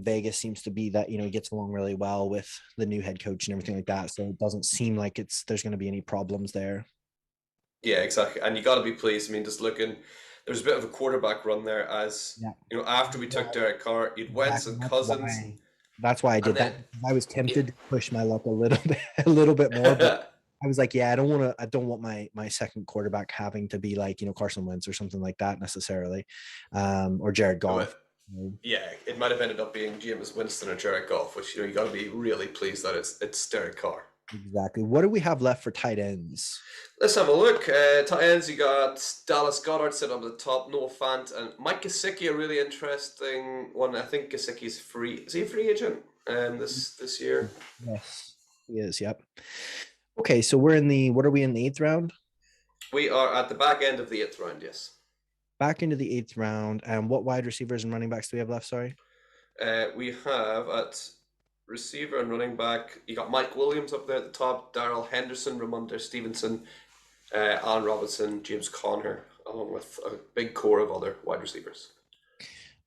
Vegas seems to be that he gets along really well with the new head coach and everything like that. So it doesn't seem like there's going to be any problems there. Yeah, exactly. And you got to be pleased. I mean, just looking, there's a bit of a quarterback run there as, Yeah, after we took why Derek Carr, you'd Wentz exactly. and Cousins, That's why I and did that. then, I was yeah. tempted to push my luck a little bit, a little bit more, but I was like, yeah, I don't want to. I don't want my second quarterback having to be like Carson Wentz or something like that necessarily, or Jared Goff. But, yeah, it might have ended up being Jameis Winston or Jared Goff, which, you got to be really pleased that it's Derek Carr. Exactly. What do we have left for tight ends? Let's have a look. Tight ends, you got Dallas Goddard sitting up at the top, Noah Fant, and Mike Gesicki, a really interesting one. I think Gesicki's free. Is he a free agent this year? Yes, he is. Yep. Okay, so we're in the what are we in the eighth round? We are at the back end of the eighth round, yes. Back into the eighth round. And what wide receivers and running backs do we have left? Sorry. We have at receiver and running back, you got Mike Williams up there at the top, Daryl Henderson, Ramondre Stevenson, Allen Robinson, James Conner, along with a big core of other wide receivers.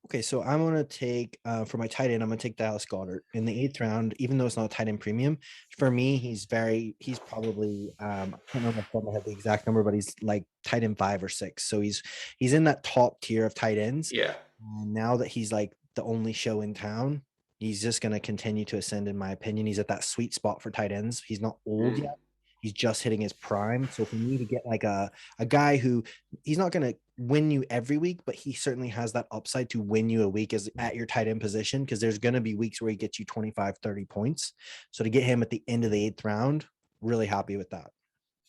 Okay, so I'm gonna take for my tight end. I'm gonna take Dallas Goddard in the eighth round. Even though it's not a tight end premium, for me, he's probably I can't remember off the top of my head the exact number, but he's like tight end 5 or 6. So he's in that top tier of tight ends. Yeah. And now that he's like the only show in town, he's just gonna continue to ascend. In my opinion, he's at that sweet spot for tight ends. He's not old Mm. yet. He's just hitting his prime. So for me to get like a guy who he's not going to win you every week, but he certainly has that upside to win you a week as at your tight end position, because there's going to be weeks where he gets you 25, 30 points. So to get him at the end of the eighth round, really happy with that.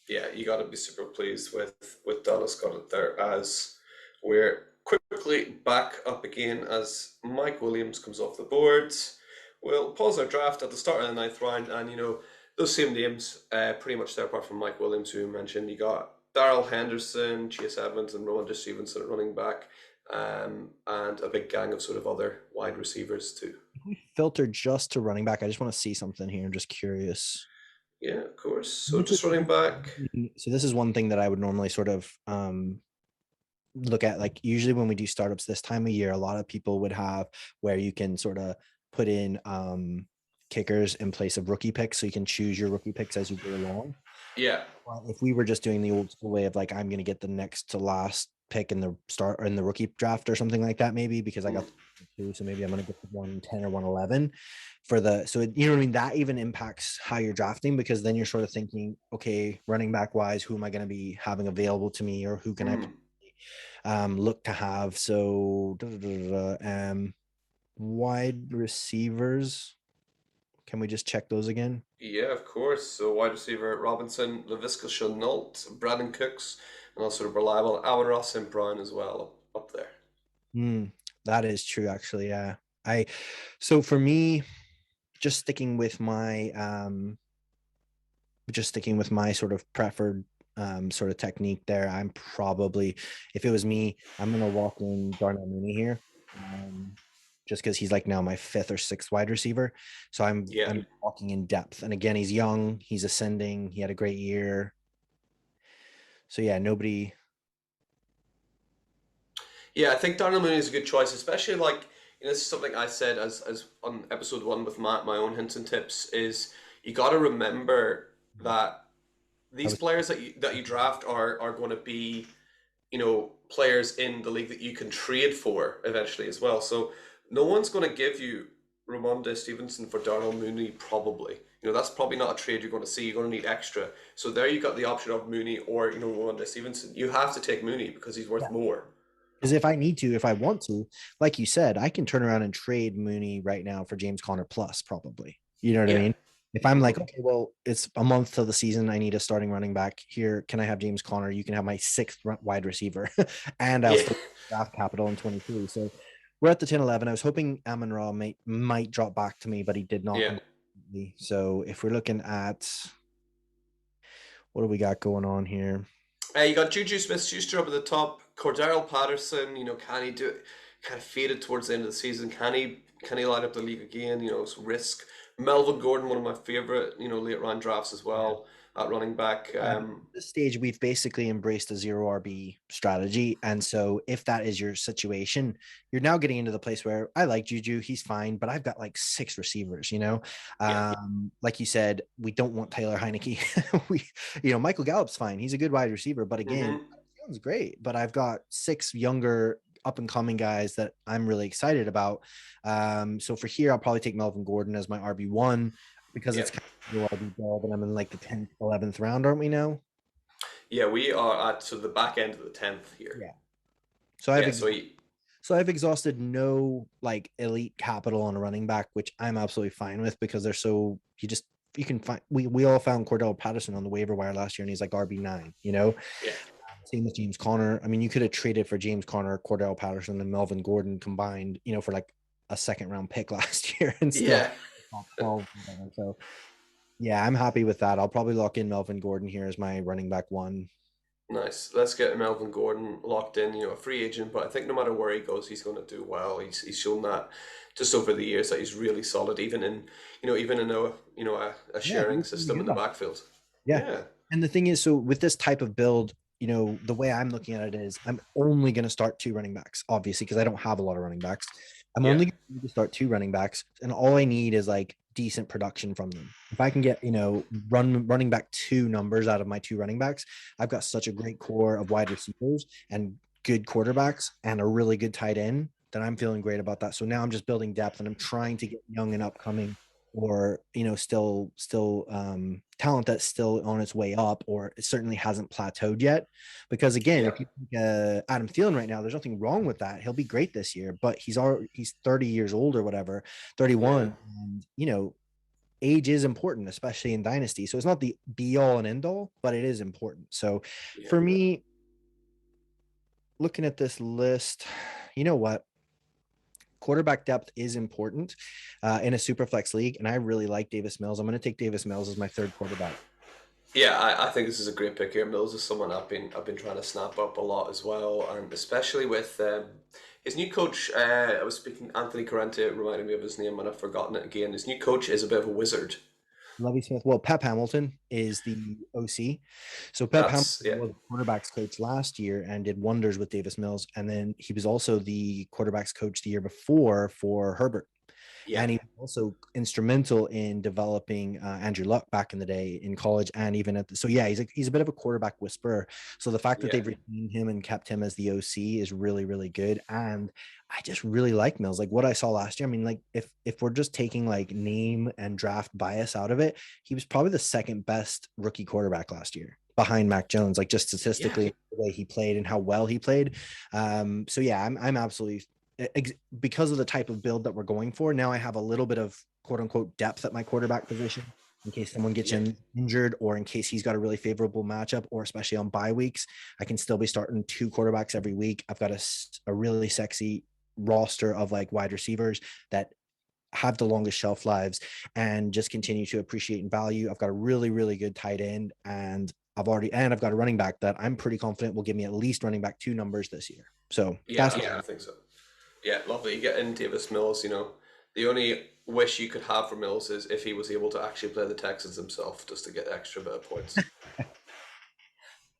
Yeah, you got to be super pleased with Dallas Goddard there as we're quickly back up again as Mike Williams comes off the board. We'll pause our draft at the start of the ninth round, and those same names pretty much there apart from Mike Williams, who you mentioned. You got Darrell Henderson, Chase Edmonds, and Ramondre Stevenson at running back, and a big gang of sort of other wide receivers too. Filter just to running back. I just want to see something here. I'm just curious. Yeah, of course. So just running back. So this is one thing that I would normally sort of look at. Like usually when we do startups this time of year, a lot of people would have where you can sort of put in kickers in place of rookie picks, so you can choose your rookie picks as you go along. Yeah. Well, if we were just doing the old school way of like, I'm going to get the next to last pick in the start or in the rookie draft or something like that, maybe because I got two. So maybe I'm going to get the 110 or 111 for the, so you know what I mean? That even impacts how you're drafting, because then you're sort of thinking, okay, running back wise, who am I going to be having available to me, or who can I look to have? So wide receivers. Can we just check those again? Yeah, of course. So wide receiver Robinson, LaVisca Chenault, Brandon Cooks, and also reliable Alvin Ross and Braun as well up there. That is true, actually. Yeah. So for me, just sticking with my sort of preferred sort of technique there, I'm probably, if it was me, I'm gonna walk in Darnell Mooney here. Just because he's like now my fifth or sixth wide receiver. So I'm walking in depth. And again, he's young, he's ascending, he had a great year. So yeah, nobody. Yeah, I think Darnell Mooney is a good choice, especially like, this is something I said as on episode 1 with my own hints and tips, is you got to remember that these players that you draft are going to be, players in the league that you can trade for eventually as well. So no one's going to give you Ramondre Stevenson for Darnell Mooney, probably. That's probably not a trade you're going to see. You're going to need extra. So there you got the option of Mooney or, Ramondre Stevenson. You have to take Mooney because he's worth more. Because if I want to, like you said, I can turn around and trade Mooney right now for James Conner plus, probably. You know what I mean? If I'm like, okay, well, it's a month till the season, I need a starting running back here. Can I have James Conner? You can have my sixth wide receiver, and I'll still draft capital in 23. So we're at the 10-11. I was hoping Amon-Ra might drop back to me, but he did not. Yeah. So if we're looking at, what do we got going on here? You got Juju Smith-Schuster up at the top. Cordarrelle Patterson, can he do it? Kind of faded towards the end of the season. Can he light up the league again? It's risk. Melvin Gordon, one of my favorite, late round drafts as well at running back. At this stage, we've basically embraced a zero RB strategy. And so if that is your situation, you're now getting into the place where I like Juju, he's fine, but I've got like 6 receivers, like you said, we don't want Taylor Heineke. Michael Gallup's fine. He's a good wide receiver, but again, sounds great, but I've got 6 younger up and coming guys that I'm really excited about. So for here, I'll probably take Melvin Gordon as my RB1 because it's kind of RB ball, but I'm in like the 10th, 11th round, aren't we now? Yeah, we are at the back end of the 10th here. Yeah. So I've exhausted no like elite capital on a running back, which I'm absolutely fine with because they're so you can find. We all found Cordarrelle Patterson on the waiver wire last year, and he's like RB9. Yeah. Same with James Conner. I mean, you could have traded for James Conner, Cordarrelle Patterson, and Melvin Gordon combined, for like a second round pick last year and still top 12. So yeah, I'm happy with that. I'll probably lock in Melvin Gordon here as my running back 1. Nice. Let's get Melvin Gordon locked in, a free agent, but I think no matter where he goes, he's going to do well. He's shown that just over the years that he's really solid, even in a sharing system in the backfield. Yeah. And the thing is, so with this type of build, the way I'm looking at it is I'm only going to start 2 running backs, obviously, because I don't have a lot of running backs. I'm only going to start 2 running backs, and all I need is like decent production from them. If I can get, running back 2 numbers out of my 2 running backs, I've got such a great core of wide receivers and good quarterbacks and a really good tight end that I'm feeling great about that. So now I'm just building depth and I'm trying to get young and upcoming, or still talent that's still on its way up, or it certainly hasn't plateaued yet. Because again, if you think Adam Thielen right now, there's nothing wrong with that. He'll be great this year, but he's 30 years old or whatever, 31, and age is important, especially in Dynasty. So it's not the be all and end all, but it is important. So for me, looking at this list, you know what? Quarterback depth is important in a super flex league, and I really like Davis Mills. I'm going to take Davis Mills as my 3rd quarterback. Yeah, I think this is a great pick here. Mills is someone I've been trying to snap up a lot as well, and especially with his new coach. I was speaking, Anthony Corrente reminded me of his name, and I've forgotten it again. His new coach is a bit of a wizard. Lovie Smith. Well, Pep Hamilton is the OC. So Pep Hamilton was quarterbacks coach last year and did wonders with Davis Mills. And then he was also the quarterbacks coach the year before for Herbert. Yeah. And he was also instrumental in developing Andrew Luck back in the day in college and even at so yeah, he's a bit of a quarterback whisperer. So the fact that Yeah. they've retained him and kept him as the OC is really, really good. And I just really like Mills. Like what I saw last year, I mean, like if we're just taking like name and draft bias out of it, he was probably the second best rookie quarterback last year behind Mac Jones, like just Yeah. statistically the way he played and how well he played. So yeah, I'm absolutely because of the type of build that we're going for. Now I have a little bit of quote unquote depth at my quarterback position in case someone gets Yeah. injured or in case he's got a really favorable matchup, or especially on bye weeks. I can still be starting 2 quarterbacks every week. I've got a really sexy roster of like wide receivers that have the longest shelf lives and just continue to appreciate in value. I've got a really, really good tight end, and I've got a running back that I'm pretty confident will give me at least running back 2 numbers this year. So Yeah. that's I think so. Yeah, lovely. You get in Davis Mills, the only wish you could have for Mills is if he was able to actually play the Texans himself just to get extra bit of points.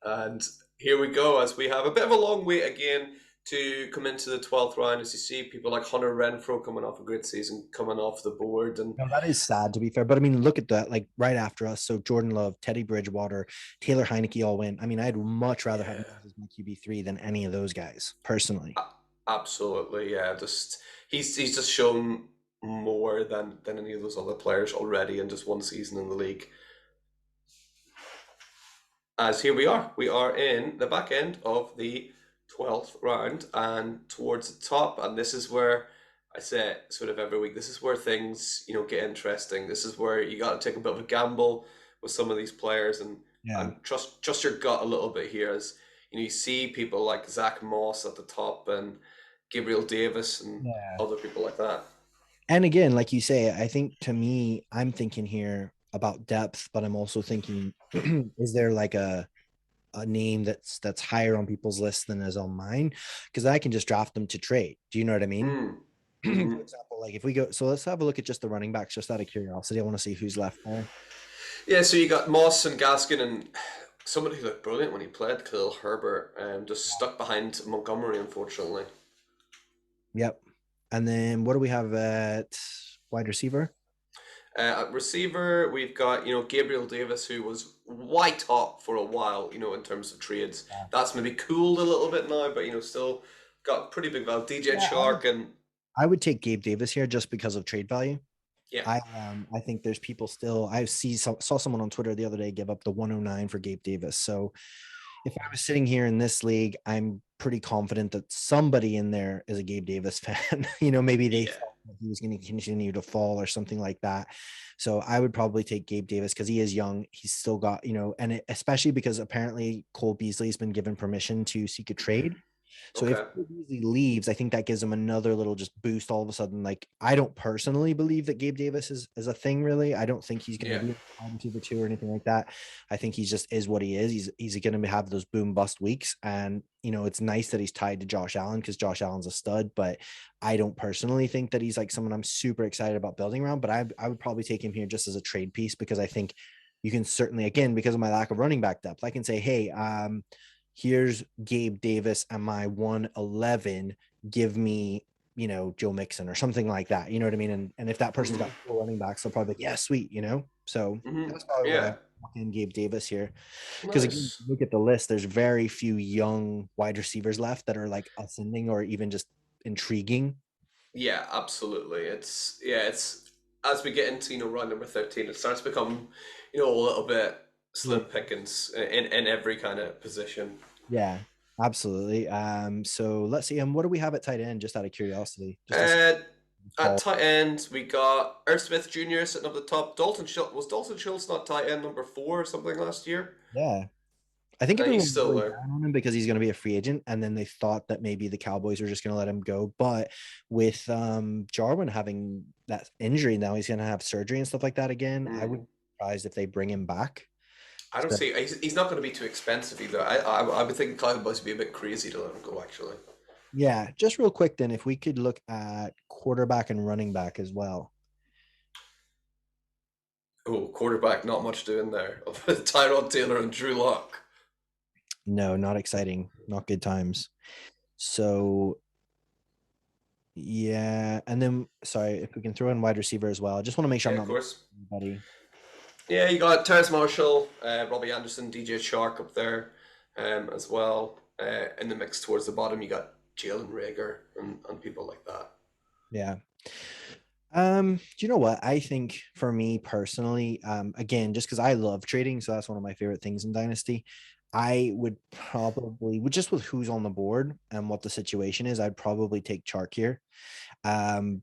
And here we go, as we have a bit of a long wait again to come into the 12th round, as you see people like Hunter Renfro coming off a great season, coming off the board. And no, that is sad to be fair. But I mean, look at that. Like right after us. So Jordan Love, Teddy Bridgewater, Taylor Heineke all win. I mean, I'd much rather have yeah, Mills as my QB3 than any of those guys, personally. absolutely, yeah. Just he's just shown more than any of those other players already in just one season in the league. As here we are in the back end of the 12th round and towards the top, and this is where I say sort of every week, this is where things, get interesting. This is where you got to take a bit of a gamble with some of these players and Yeah. and trust your gut a little bit here, as you see people like Zach Moss at the top and Gabriel Davis and Yeah. other people like that. And again, like you say, I think to me, I'm thinking here about depth, but I'm also thinking, is there like a name that's higher on people's lists than is on mine? Because I can just draft them to trade. Do you know what I mean? Mm. For Hmm. example, like if we go, so let's have a look at just the running backs, just out of curiosity. I want to see who's left there. Yeah, so you got Moss and Gaskin and somebody who looked brilliant when he played, Khalil Herbert, just stuck behind Montgomery, unfortunately. Yep. And then what do we have at wide receiver? At receiver, we've got Gabriel Davis, who was white hot for a while, in terms of trades. That's maybe cooled a little bit now, but still got pretty big value. DJ Yeah, Chark and I would take Gabe Davis here just because of trade value. yeah, I think there's people still. Saw someone on Twitter the other day give up the 109 for Gabe Davis. So if I was sitting here in this league, I'm pretty confident that somebody in there is a Gabe Davis fan. Maybe they yeah, thought that he was going to continue to fall or something like that. So I would probably take Gabe Davis because he is young. He's still got, especially because apparently Cole Beasley's been given permission to seek a trade. So if okay, he leaves, I think that gives him another little just boost all of a sudden. Like, I don't personally believe that Gabe Davis is a thing, really. I don't think he's going to yeah, be a wide receiver 2 or anything like that. I think he just is what he is. He's going to have those boom bust weeks. And, it's nice that he's tied to Josh Allen because Josh Allen's a stud, but I don't personally think that he's like someone I'm super excited about building around. But I would probably take him here just as a trade piece because I think you can certainly, again, because of my lack of running back depth, I can say, hey, here's Gabe Davis and my 111. Give me, Joe Mixon or something like that. You know what I mean? And if that person's got 4 running backs, they'll probably be like, yeah, sweet, So that's probably where I yeah, walk in Gabe Davis here. Because again, nice. look at the list, there's very few young wide receivers left that are like ascending or even just intriguing. Yeah, absolutely. It's as we get into round number 13, it starts to become a little bit slim pickings in every kind of position. Yeah, absolutely. So let's see. What do we have at tight end? Just out of curiosity, just to Uh, at fall. tight end, we got Irv Smith Jr. sitting up the top. Dalton Schultz was Dalton Schultz not tight end number 4 or something last year? Yeah, I think He's everyone was still really there. down on him because he's going to be a free agent, and then they thought that maybe the Cowboys were just going to let him go. But with Jarwin having that injury now, he's going to have surgery and stuff like that again. I would Mm. be surprised if they bring him back. I don't So see. He's not going to be too expensive either. I would think Cowboys would be a bit crazy to let him go. Actually. yeah, just real quick then, if we could look at quarterback and running back as well. Oh, quarterback, not much doing there. Tyrod Taylor and Drew Lock. No, not exciting, not good times. So Yeah, and then sorry if we can throw in wide receiver as well. I just want to make sure Yeah, I'm of not course. missing anybody. Yeah, you got Terrace Marshall, Robbie Anderson, DJ Shark up there as well. In the mix towards the bottom, you got Jalen Rager and people like that. Yeah. Do you know what? I think for me personally, again, just because I love trading, so that's one of my favorite things in Dynasty. I would probably, just with who's on the board and what the situation is, I'd probably take Chark here,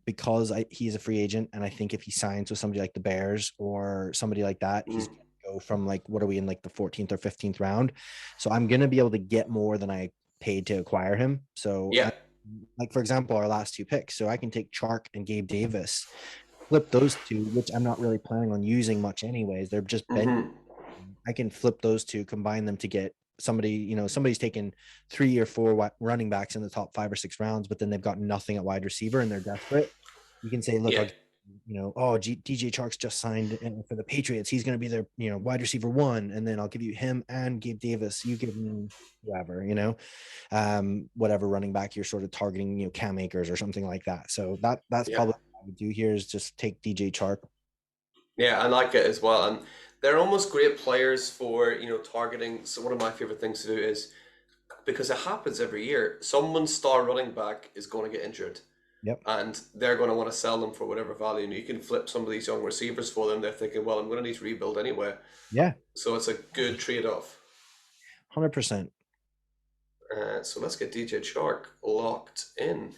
because he's a free agent, and I think if he signs with somebody like the Bears or somebody like that, he's Mm. going to go from like what are we in like the 14th or 15th round, so I'm going to be able to get more than I paid to acquire him. So Yeah, I like for example our last two picks, so I can take Chark and Gabe Davis, flip those two, which I'm not really planning on using much anyways. They're just bench. mm-hmm. I can flip those two, combine them to get somebody, somebody's taken 3 or 4 running backs in the top 5 or 6 rounds, but then they've got nothing at wide receiver and they're desperate. You can say, look, Yeah, I'll, oh, DJ Chark's just signed for the Patriots. He's going to be their, wide receiver one. And then I'll give you him and Gabe Davis. You give me whoever, whatever running back you're sort of targeting, Cam Akers or something like that. So that's yeah. probably what I would do here is just take DJ Chark. Yeah, I like it as well. And they're almost great players for, targeting. So one of my favorite things to do is because it happens every year, someone's star running back is going to get injured Yep. and they're going to want to sell them for whatever value. And you can flip some of these young receivers for them. They're thinking, well, I'm going to need to rebuild anyway. Yeah. So it's a good trade-off. 100%. So let's get DJ Chark locked in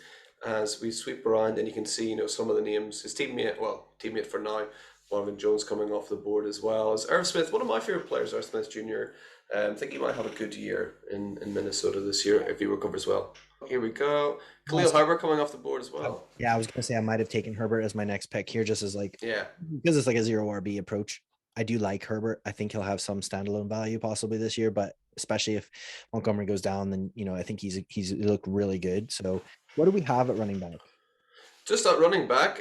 as we sweep around, and you can see, some of the names. His teammate for now, Marvin Jones coming off the board as well as Irv Smith. One of my favorite players, Irv Smith Jr. I think he might have a good year in Minnesota this year if he recovers well. Here we go. Khalil Herbert coming off the board as well. Yeah, I was gonna say I might have taken Herbert as my next pick here, just as like Yeah. because it's like a zero RB approach. I do like Herbert. I think he'll have some standalone value possibly this year, but especially if Montgomery goes down, then I think he's looked really good. So what do we have at running back? Just at running back,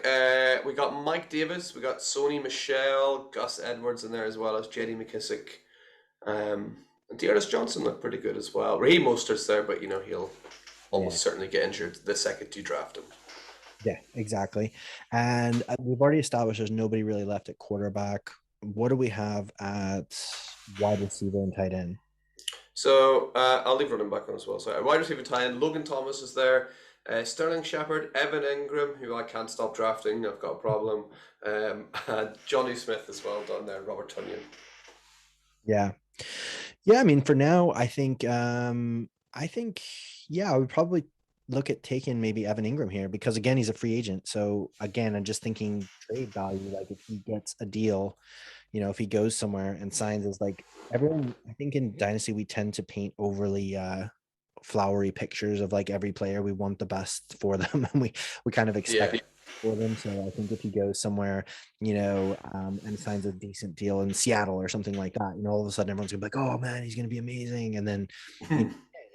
we got Mike Davis, we got Sony Michel, Gus Edwards in there as well as J.D. McKissick. And Dearness Johnson looked pretty good as well. Raheem Mostert's there, but he'll almost certainly get injured the second you draft him. Yeah, exactly. And we've already established there's nobody really left at quarterback. What do we have at wide receiver and tight end? So I'll leave running back on as well. So wide receiver tight end, Logan Thomas is there. Sterling Shepard, Evan Ingram, who I can't stop drafting. I've got a problem. And Johnny Smith as well down there. Robert Tunyon. Yeah. Yeah, I mean, for now, I think, yeah, I would probably look at taking maybe Evan Ingram here because, again, he's a free agent. So, again, I'm just thinking trade value. Like, if he gets a deal, if he goes somewhere and signs as like everyone, I think in Dynasty, we tend to paint overly flowery pictures of like every player. We want the best for them and we kind of expect for them. So I think if he goes somewhere, and signs a decent deal in Seattle or something like that, all of a sudden everyone's gonna be like, oh man, he's gonna be amazing. And then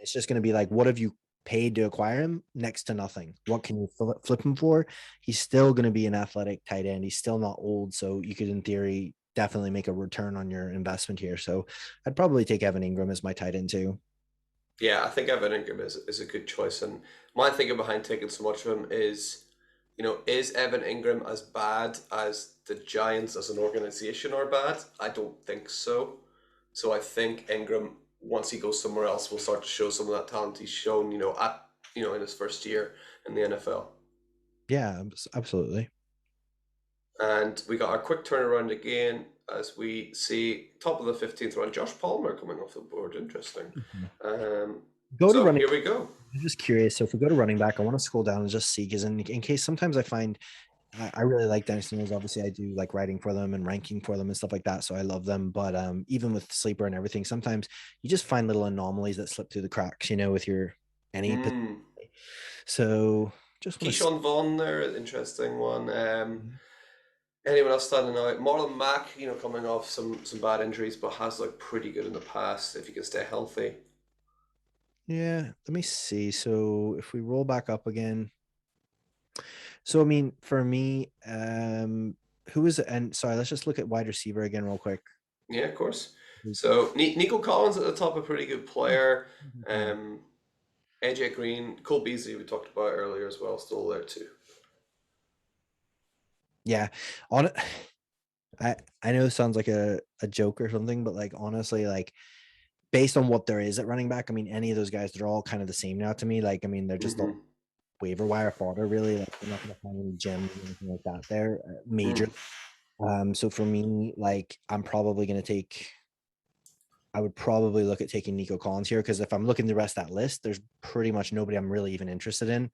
it's just gonna be like, what have you paid to acquire him? Next to nothing. What can you flip him for? He's still gonna be an athletic tight end. He's still not old, so you could in theory definitely make a return on your investment here. So I'd probably take Evan Ingram as my tight end too. Yeah, I think Evan Ingram is a good choice. And my thinking behind taking so much of him is, is Evan Ingram as bad as the Giants as an organization are bad? I don't think so. So I think Ingram, once he goes somewhere else, will start to show some of that talent he's shown, in his first year in the NFL. Yeah, absolutely. And we got our quick turnaround again as we see top of the 15th round, Josh Palmer coming off the board. Interesting. Here we go. I'm just curious. So if we go to running back, I want to scroll down and just see, because in case sometimes I find I really like Dynasty News. Obviously, I do like writing for them and ranking for them and stuff like that. So I love them. But even with Sleeper and everything, sometimes you just find little anomalies that slip through the cracks, with your any. So just Keyshawn Vaughn there, interesting one. Anyone else standing out? Marlon Mack, coming off some bad injuries, but has looked pretty good in the past if he can stay healthy. Yeah, let me see. So if we roll back up again. So I mean, for me, who is it? And sorry, let's just look at wide receiver again real quick. Yeah, of course. So Nicole Collins at the top, a pretty good player. AJ Green, Cole Beasley we talked about earlier as well, still there too. Yeah, on it. I know it sounds like a joke or something, but like honestly, like based on what there is at running back, I mean, any of those guys, they're all kind of the same now to me. Like, I mean, they're just all waiver wire fodder, really. Like, you're not going to find any gems or anything like that there, major. So for me, like, I would probably look at taking Nicole Collins here, because if I'm looking the rest of that list, there's pretty much nobody I'm really even interested in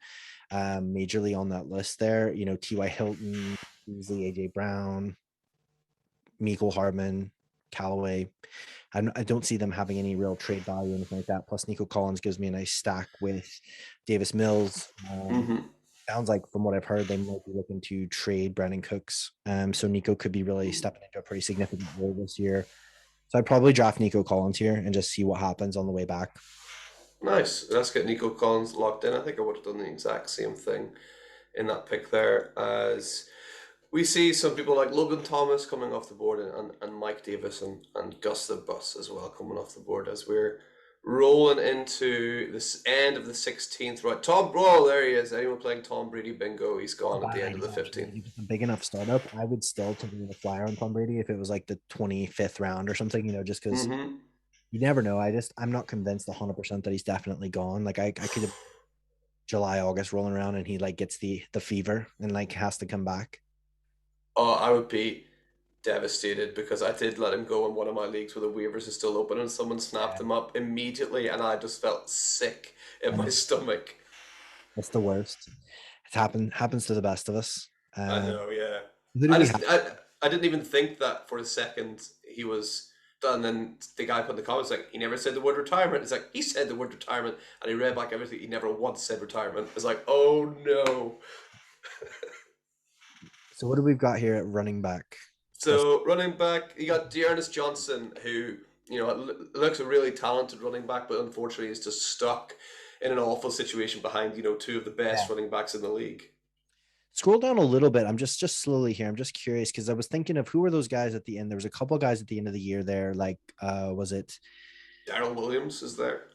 majorly on that list there. You know, T.Y. Hilton, Beasley, A.J. Brown, Mecole Hardman, Callaway. I don't see them having any real trade value or anything like that. Plus, Nicole Collins gives me a nice stack with Davis Mills. Sounds like, from what I've heard, they might be looking to trade Brandon Cooks. So Nico could be really stepping into a pretty significant role this year. So I'd probably draft Nicole Collins here and just see what happens on the way back. Nice. Let's get Nicole Collins locked in. I think I would have done the exact same thing in that pick there, as we see some people like Logan Thomas coming off the board, and Mike Davis and Gus the Bus as well coming off the board as we're rolling into this end of the 16th. Right, there he is. Anyone playing Tom Brady bingo? He's gone at the end of the 15th. If it's a big enough startup, I would still take a flyer on Tom Brady if it was like the 25th round or something, you know, just because you never know. I'm not convinced 100% that he's definitely gone. Like, I could have July, August rolling around and he like gets the fever and like has to come back. Oh, I would be devastated, because I did let him go in one of my leagues where the waivers is still open, and someone snapped him up immediately, and I just felt sick in my stomach. That's the worst. It happens to the best of us. I know, yeah. Who do we have? I didn't even think that for a second he was done. Then the guy put in the comments like, he never said the word retirement. It's like, he said the word retirement, and he read back everything. He never once said retirement. It's like, oh no. So what do we've got here at running back? So running back, you got Dearness Johnson, who, you know, looks a really talented running back, but unfortunately is just stuck in an awful situation behind, you know, two of the best running backs in the league. Scroll down a little bit. I'm just slowly here. I'm just curious, because I was thinking of who were those guys at the end. There was a couple of guys at the end of the year there. Like, was it Daryl Williams is there?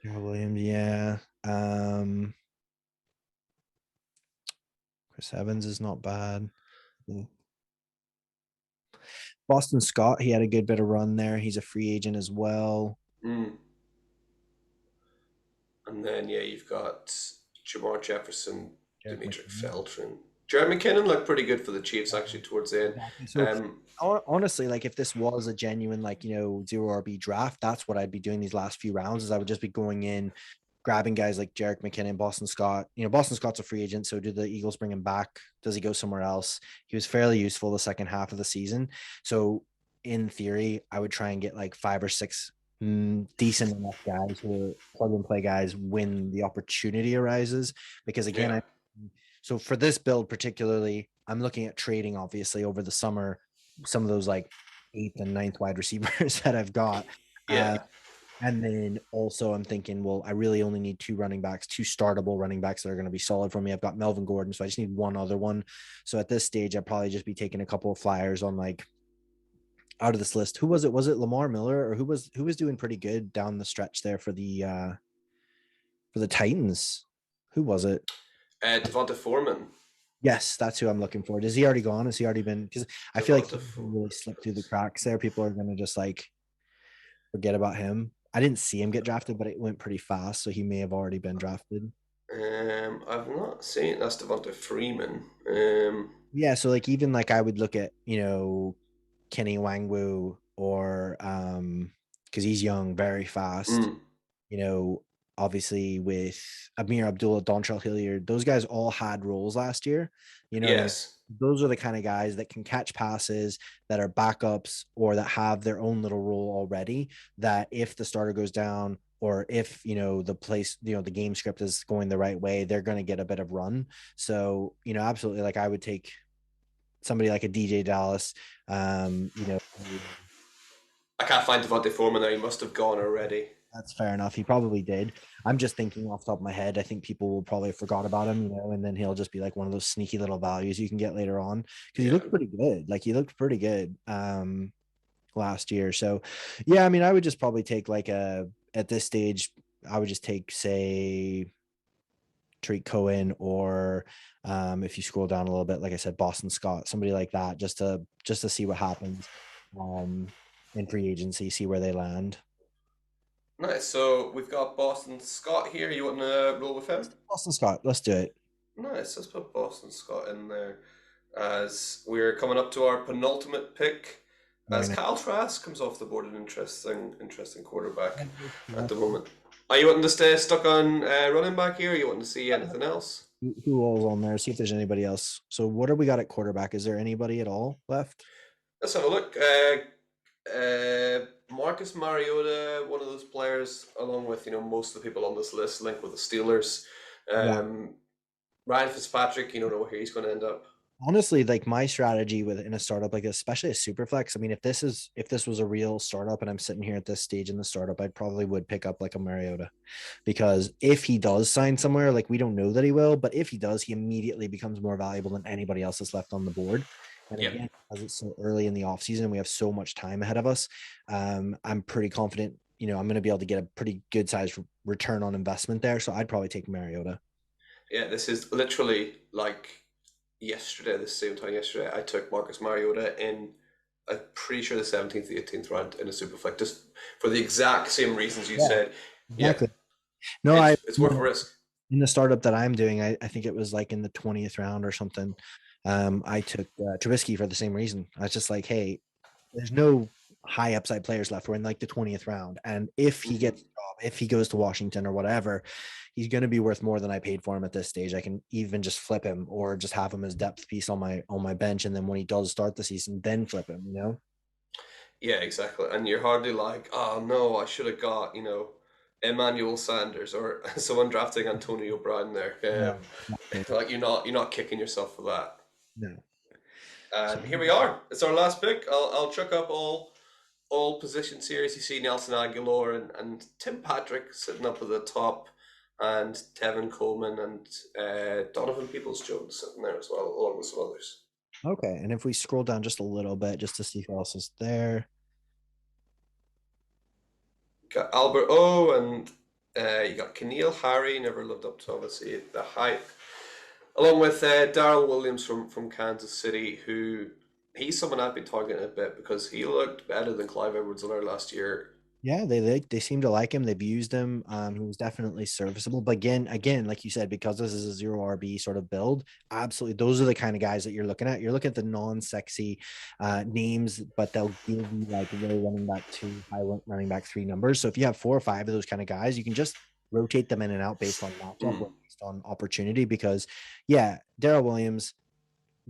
Daryl Williams, yeah. Chris Evans is not bad. Boston Scott, he had a good bit of run there. He's a free agent as well. And then, yeah, you've got Jamar Jefferson, Demetric Felton. Jared McKinnon looked pretty good for the Chiefs, actually, towards the end. Exactly. So, honestly, like, if this was a genuine, like, you know, 0 RB draft, that's what I'd be doing these last few rounds, is I would just be going in, grabbing guys like Jerick McKinnon, Boston Scott. You know, Boston Scott's a free agent, so do the Eagles bring him back? Does he go somewhere else? He was fairly useful the second half of the season. So in theory, I would try and get like 5 or 6 decent enough guys who are plug and play guys when the opportunity arises. Because again, so for this build particularly, I'm looking at trading, obviously, over the summer, some of those like 8th and 9th wide receivers that I've got. And then also I'm thinking, well, I really only need 2 running backs, 2 startable running backs that are going to be solid for me. I've got Melvin Gordon, so I just need one other one. So at this stage, I'd probably just be taking a couple of flyers on, like, out of this list. Who was it? Was it Lamar Miller, or who was doing pretty good down the stretch there for the Titans? Who was it? Devonta Foreman. Yes, that's who I'm looking for. Is he already gone? Has he already been? Because I feel like he really slipped through the cracks there. People are going to just like forget about him. I didn't see him get drafted, but it went pretty fast, so he may have already been drafted. I've not seen. That's Devonta Freeman. Yeah, so like, even like I would look at, you know, Kenny Wangwu, or because he's young, very fast. You know, obviously with Amir Abdullah, Dontrell Hilliard, those guys all had roles last year. You know, yes. Those are the kind of guys that can catch passes, that are backups, or that have their own little role already, that if the starter goes down, or if, you know, the game script is going the right way, they're going to get a bit of run. So, you know, absolutely, like, I would take somebody like a DJ Dallas. You know, I can't find Devonta Foreman there. He must have gone already. That's fair enough. He probably did. I'm just thinking off the top of my head. I think people will probably forgot about him, you know, and then he'll just be like one of those sneaky little values you can get later on, because he looked pretty good. Like, he looked pretty good last year. So, yeah, I mean, I would just probably take like at this stage, I would just take, say, Tariq Cohen, or if you scroll down a little bit, like I said, Boston Scott, somebody like that, just to see what happens in free agency, see where they land. Nice. So we've got Boston Scott here. You want to roll with him? Boston Scott, let's do it. Nice. Let's put Boston Scott in there as we're coming up to our penultimate pick. Very As nice. Kyle Trask comes off the board, an interesting quarterback at the moment. Are you wanting to stay stuck on running back here? Or you wanting to see anything else? Who all's on there? See if there's anybody else. So what do we got at quarterback? Is there anybody at all left? Let's have a look. Marcus Mariota, one of those players, along with most of the people on this list, linked with the Steelers. Yeah. Ryan Fitzpatrick, you don't know where he's going to end up. Honestly, like my strategy in a startup like this, especially a super flex. I mean, if this was a real startup and I'm sitting here at this stage in the startup, I probably would pick up like a Mariota, because if he does sign somewhere, like we don't know that he will, but if he does, he immediately becomes more valuable than anybody else that's left on the board. And Yeah. again, because it's so early in the offseason, we have so much time ahead of us. I'm pretty confident, I'm going to be able to get a pretty good sized return on investment there. So I'd probably take Mariota. Yeah, this is literally like yesterday, the same time yesterday, I took Marcus Mariota in, I'm pretty sure the 17th, 18th round in a Superflex, just for the exact same reasons you said. Exactly. Yeah, No, it's worth a risk. In the startup that I'm doing, I think it was like in the 20th round or something. I took Trubisky for the same reason. I was just like, hey, there's no high upside players left. We're in like the 20th round. And if he gets a job, if he goes to Washington or whatever, he's going to be worth more than I paid for him at this stage. I can even just flip him or just have him as depth piece on my bench. And then when he does start the season, then flip him. Yeah, exactly. And you're hardly like, oh no, I should have got, Emmanuel Sanders or someone drafting Antonio Brown there. No, Like you're not kicking yourself for that. no. So, And here we are. It's our last pick. I'll chuck up all positions here. As you see, Nelson Aguilar and Tim Patrick sitting up at the top, and Tevin Coleman and Donovan Peoples-Jones sitting there as well, along with some others. okay. And if we scroll down just a little bit, just to see who else is there. Got Albert O, and you got Keneal Harry, never lived up to obviously the hype, along with Daryl Williams from Kansas City, who he's someone I've been targeting a bit because he looked better than Clive Edwards-Helaire last year. Yeah, they seem to like him. They've used him. He was definitely serviceable. But again, like you said, because this is a zero RB sort of build, absolutely, those are the kind of guys that you're looking at. You're looking at the non-sexy names, but they'll give you like low running back 2, high running back 3 numbers. So if you have 4 or 5 of those kind of guys, you can just rotate them in and out based on matchup or based on opportunity. Because yeah, Daryl Williams,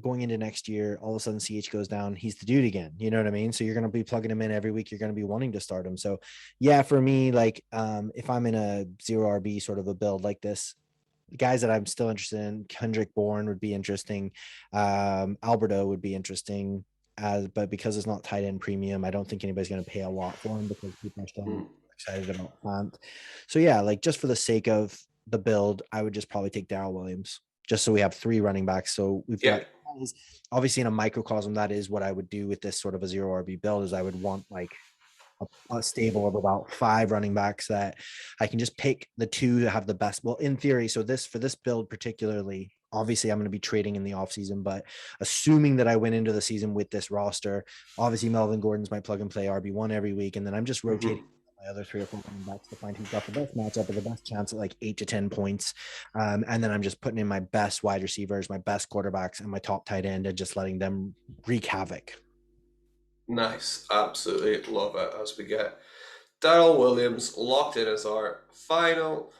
going into next year, all of a sudden CH goes down, he's the dude again. You know what I mean? So you're going to be plugging him in every week. You're going to be wanting to start him. So yeah, for me, like if I'm in a zero RB sort of a build like this, the guys that I'm still interested in, Kendrick Bourne would be interesting. Alberto would be interesting. But because it's not tight end premium, I don't think anybody's going to pay a lot for him because people are still excited about Plant. So yeah, like just for the sake of the build, I would just probably take Daryl Williams, just so we have 3 running backs. So we've got obviously in a microcosm, that is what I would do with this sort of a zero RB build, is I would want like a stable of about 5 running backs that I can just pick the 2 that have the best. Well, in theory, so for this build particularly, obviously I'm going to be trading in the offseason, but assuming that I went into the season with this roster, obviously Melvin Gordon's my plug and play RB1 every week, and then I'm just rotating my other 3 or 4 running backs to find who's got the best matchup or the best chance at like 8 to 10 points. And then I'm just putting in my best wide receivers, my best quarterbacks, and my top tight end, and just letting them wreak havoc. Nice. Absolutely love it. As we get Daryl Williams locked in as our final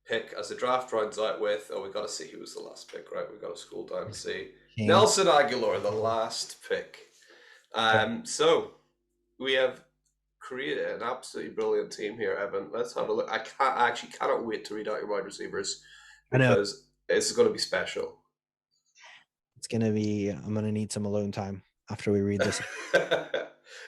pick as the draft runs out with, we got to see who was the last pick, right? We got to scroll down to see Nelson Aguilar, the last pick. So we have created an absolutely brilliant team here, Evan. Let's have a look. I cannot wait to read out your wide receivers because it's going to be special. It's going to be, I'm going to need some alone time after we read this.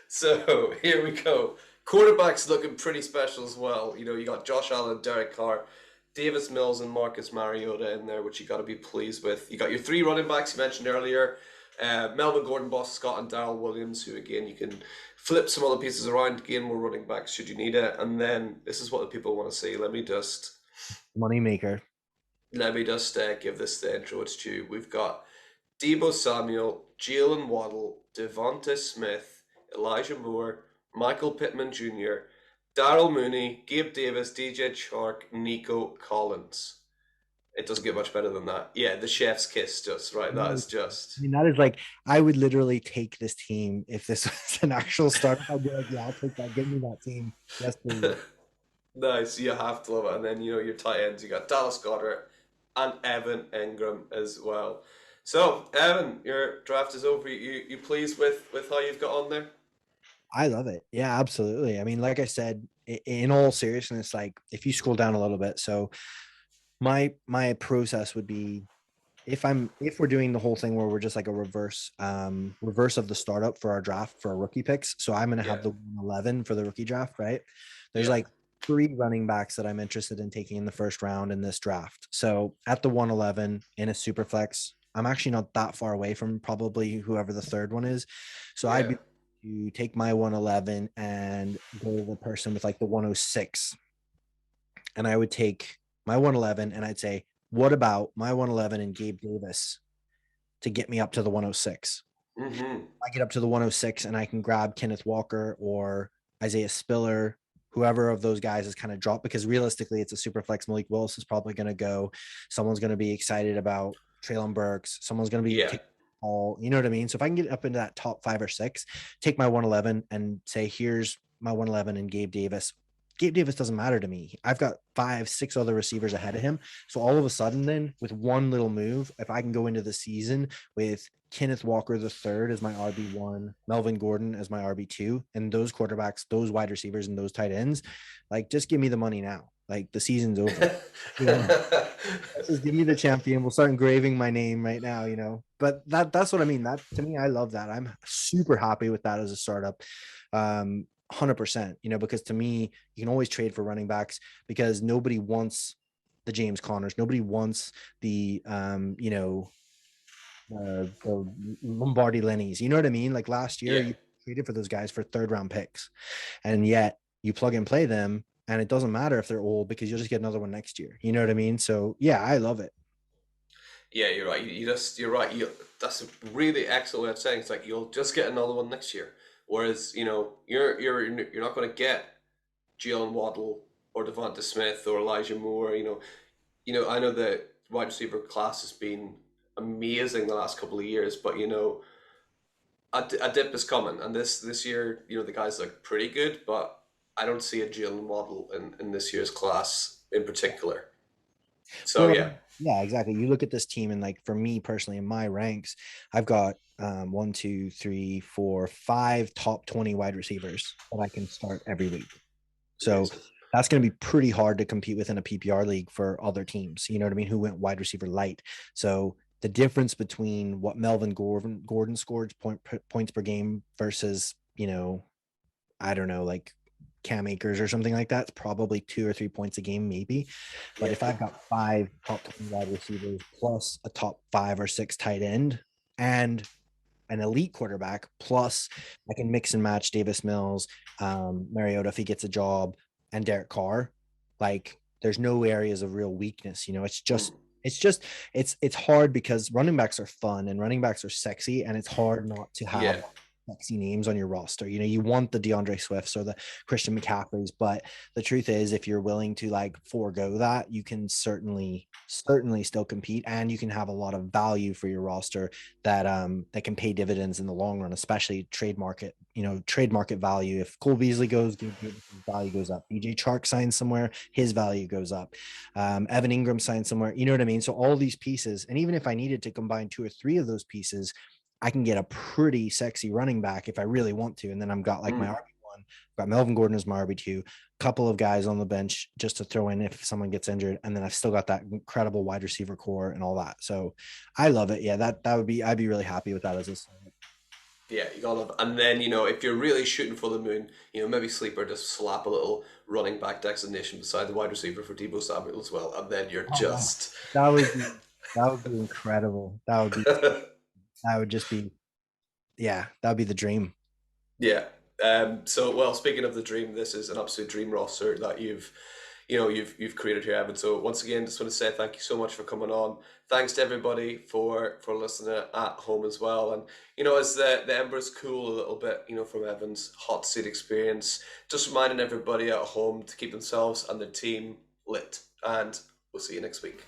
So here we go. Quarterbacks looking pretty special as well. You got Josh Allen, Derek Carr, Davis Mills, and Marcus Mariota in there, which you got to be pleased with. You got your 3 running backs you mentioned earlier, Melvin Gordon, Boston Scott, and Daryl Williams, who again you can flip some other pieces around, gain more running backs should you need it, and then this is what the people want to see. Moneymaker. Let me just give this the intro it's due. We've got Deebo Samuel, Jalen Waddle, Devonta Smith, Elijah Moore, Michael Pittman Jr., Daryl Mooney, Gabe Davis, DJ Chark, Nico Collins. It doesn't get much better than that. Yeah, the chef's kiss, just right. That is just. I mean, that is like, I would literally take this team if this was an actual startup. I'd be like, yeah, I'll take that. Give me that team. Yes, please. Nice, you have to love it. And then your tight ends, you got Dallas Goddard and Evan Ingram as well. So Evan, your draft is over. You pleased with how you've got on there? I love it. Yeah, absolutely. I mean, like I said, in all seriousness, like if you scroll down a little bit, so my process would be if we're doing the whole thing where we're just like a reverse of the startup for our draft for our rookie picks. So I'm gonna Yeah, have the 11 for the rookie draft, right? There's yeah, like three running backs that I'm interested in taking in the first round in this draft. So at the 111 in a super flex, I'm actually not that far away from probably whoever the third one is. So I'd yeah. be to take my 111 and go to the person with like the 106, and I would take my 111 and I'd say, what about my 111 and Gabe Davis to get me up to the 106? Mm-hmm. I get up to the 106 and I can grab Kenneth Walker or Isaiah Spiller, whoever of those guys is kind of dropped, because realistically it's a super flex. Malik Willis is probably going to go. Someone's going to be excited about Traylon Burks. Someone's going to be Yeah. taking all, you know what I mean? So if I can get up into that top 5 or 6, take my 111 and say, here's my 111 and Gabe Davis. Gabe Davis doesn't matter to me. I've got 5, 6 other receivers ahead of him. So all of a sudden, then with one little move, if I can go into the season with Kenneth Walker the third as my RB1, Melvin Gordon as my RB2, and those quarterbacks, those wide receivers, and those tight ends, like just give me the money now. Like the season's over. You know, just give me the champion. We'll start engraving my name right now. But that's what I mean. That to me, I love that. I'm super happy with that as a startup. 100%. Because to me, you can always trade for running backs because nobody wants the James Connors. Nobody wants the Lombardi Lennies. You know what I mean? Like last year, Yeah. you traded for those guys for third round picks, and yet you plug and play them, and it doesn't matter if they're old because you'll just get another one next year. You know what I mean? So yeah, I love it. Yeah, you're right. You're right. That's a really excellent way of saying it. It's like you'll just get another one next year. Whereas, you're not going to get Jalen Waddle or Devonta Smith or Elijah Moore. I know the wide receiver class has been amazing the last couple of years, but a dip is coming, and this year, the guys look pretty good, but I don't see a Jalen Waddle in this year's class in particular. So Well, yeah, yeah, exactly. You look at this team, and like for me personally, in my ranks, I've got 1, 2, 3, 4, 5 top 20 wide receivers that I can start every week. So amazing. that's going to be pretty hard to compete with in a PPR league for other teams. You know what I mean? Who went wide receiver light. So the difference between what Melvin Gordon scored points per game versus, I don't know, like Cam Akers or something like that, it's probably 2 or 3 points a game, maybe. But Yeah. if I've got 5 top 20 wide receivers plus a top 5 or 6 tight end and an elite quarterback, plus I can mix and match Davis Mills, Mariota if he gets a job, and Derek Carr. Like there's no areas of real weakness. It's just Mm. it's just it's hard because running backs are fun and running backs are sexy, and it's hard not to have Yeah. sexy names on your roster. You want the DeAndre Swifts or the Christian McCaffreys, but the truth is, if you're willing to like forego that, you can certainly still compete, and you can have a lot of value for your roster that can pay dividends in the long run, especially trade market value. If Cole Beasley goes, his value goes up. DJ Chark signs somewhere, his value goes up. Evan Ingram signs somewhere. You know what I mean? So all these pieces, and even if I needed to combine 2 or 3 of those pieces, I can get a pretty sexy running back if I really want to. And then I've got like my Mm. RB1, I've got Melvin Gordon as my RB2, couple of guys on the bench just to throw in if someone gets injured, and then I've still got that incredible wide receiver core and all that. So I love it. Yeah, that would be, I'd be really happy with that as a start. Yeah, you gotta love it. And then, if you're really shooting for the moon, maybe sleeper, just slap a little running back designation beside the wide receiver for Debo Samuel as well, and then you're Oh, wow. just That would be that would be incredible. That would just be, yeah, that would be the dream. yeah. So, well, speaking of the dream, this is an absolute dream roster that you've created here, Evan. So once again, just want to say thank you so much for coming on. Thanks to everybody for listening at home as well. And as the embers cool a little bit, from Evan's hot seat experience, just reminding everybody at home to keep themselves and their team lit. And we'll see you next week.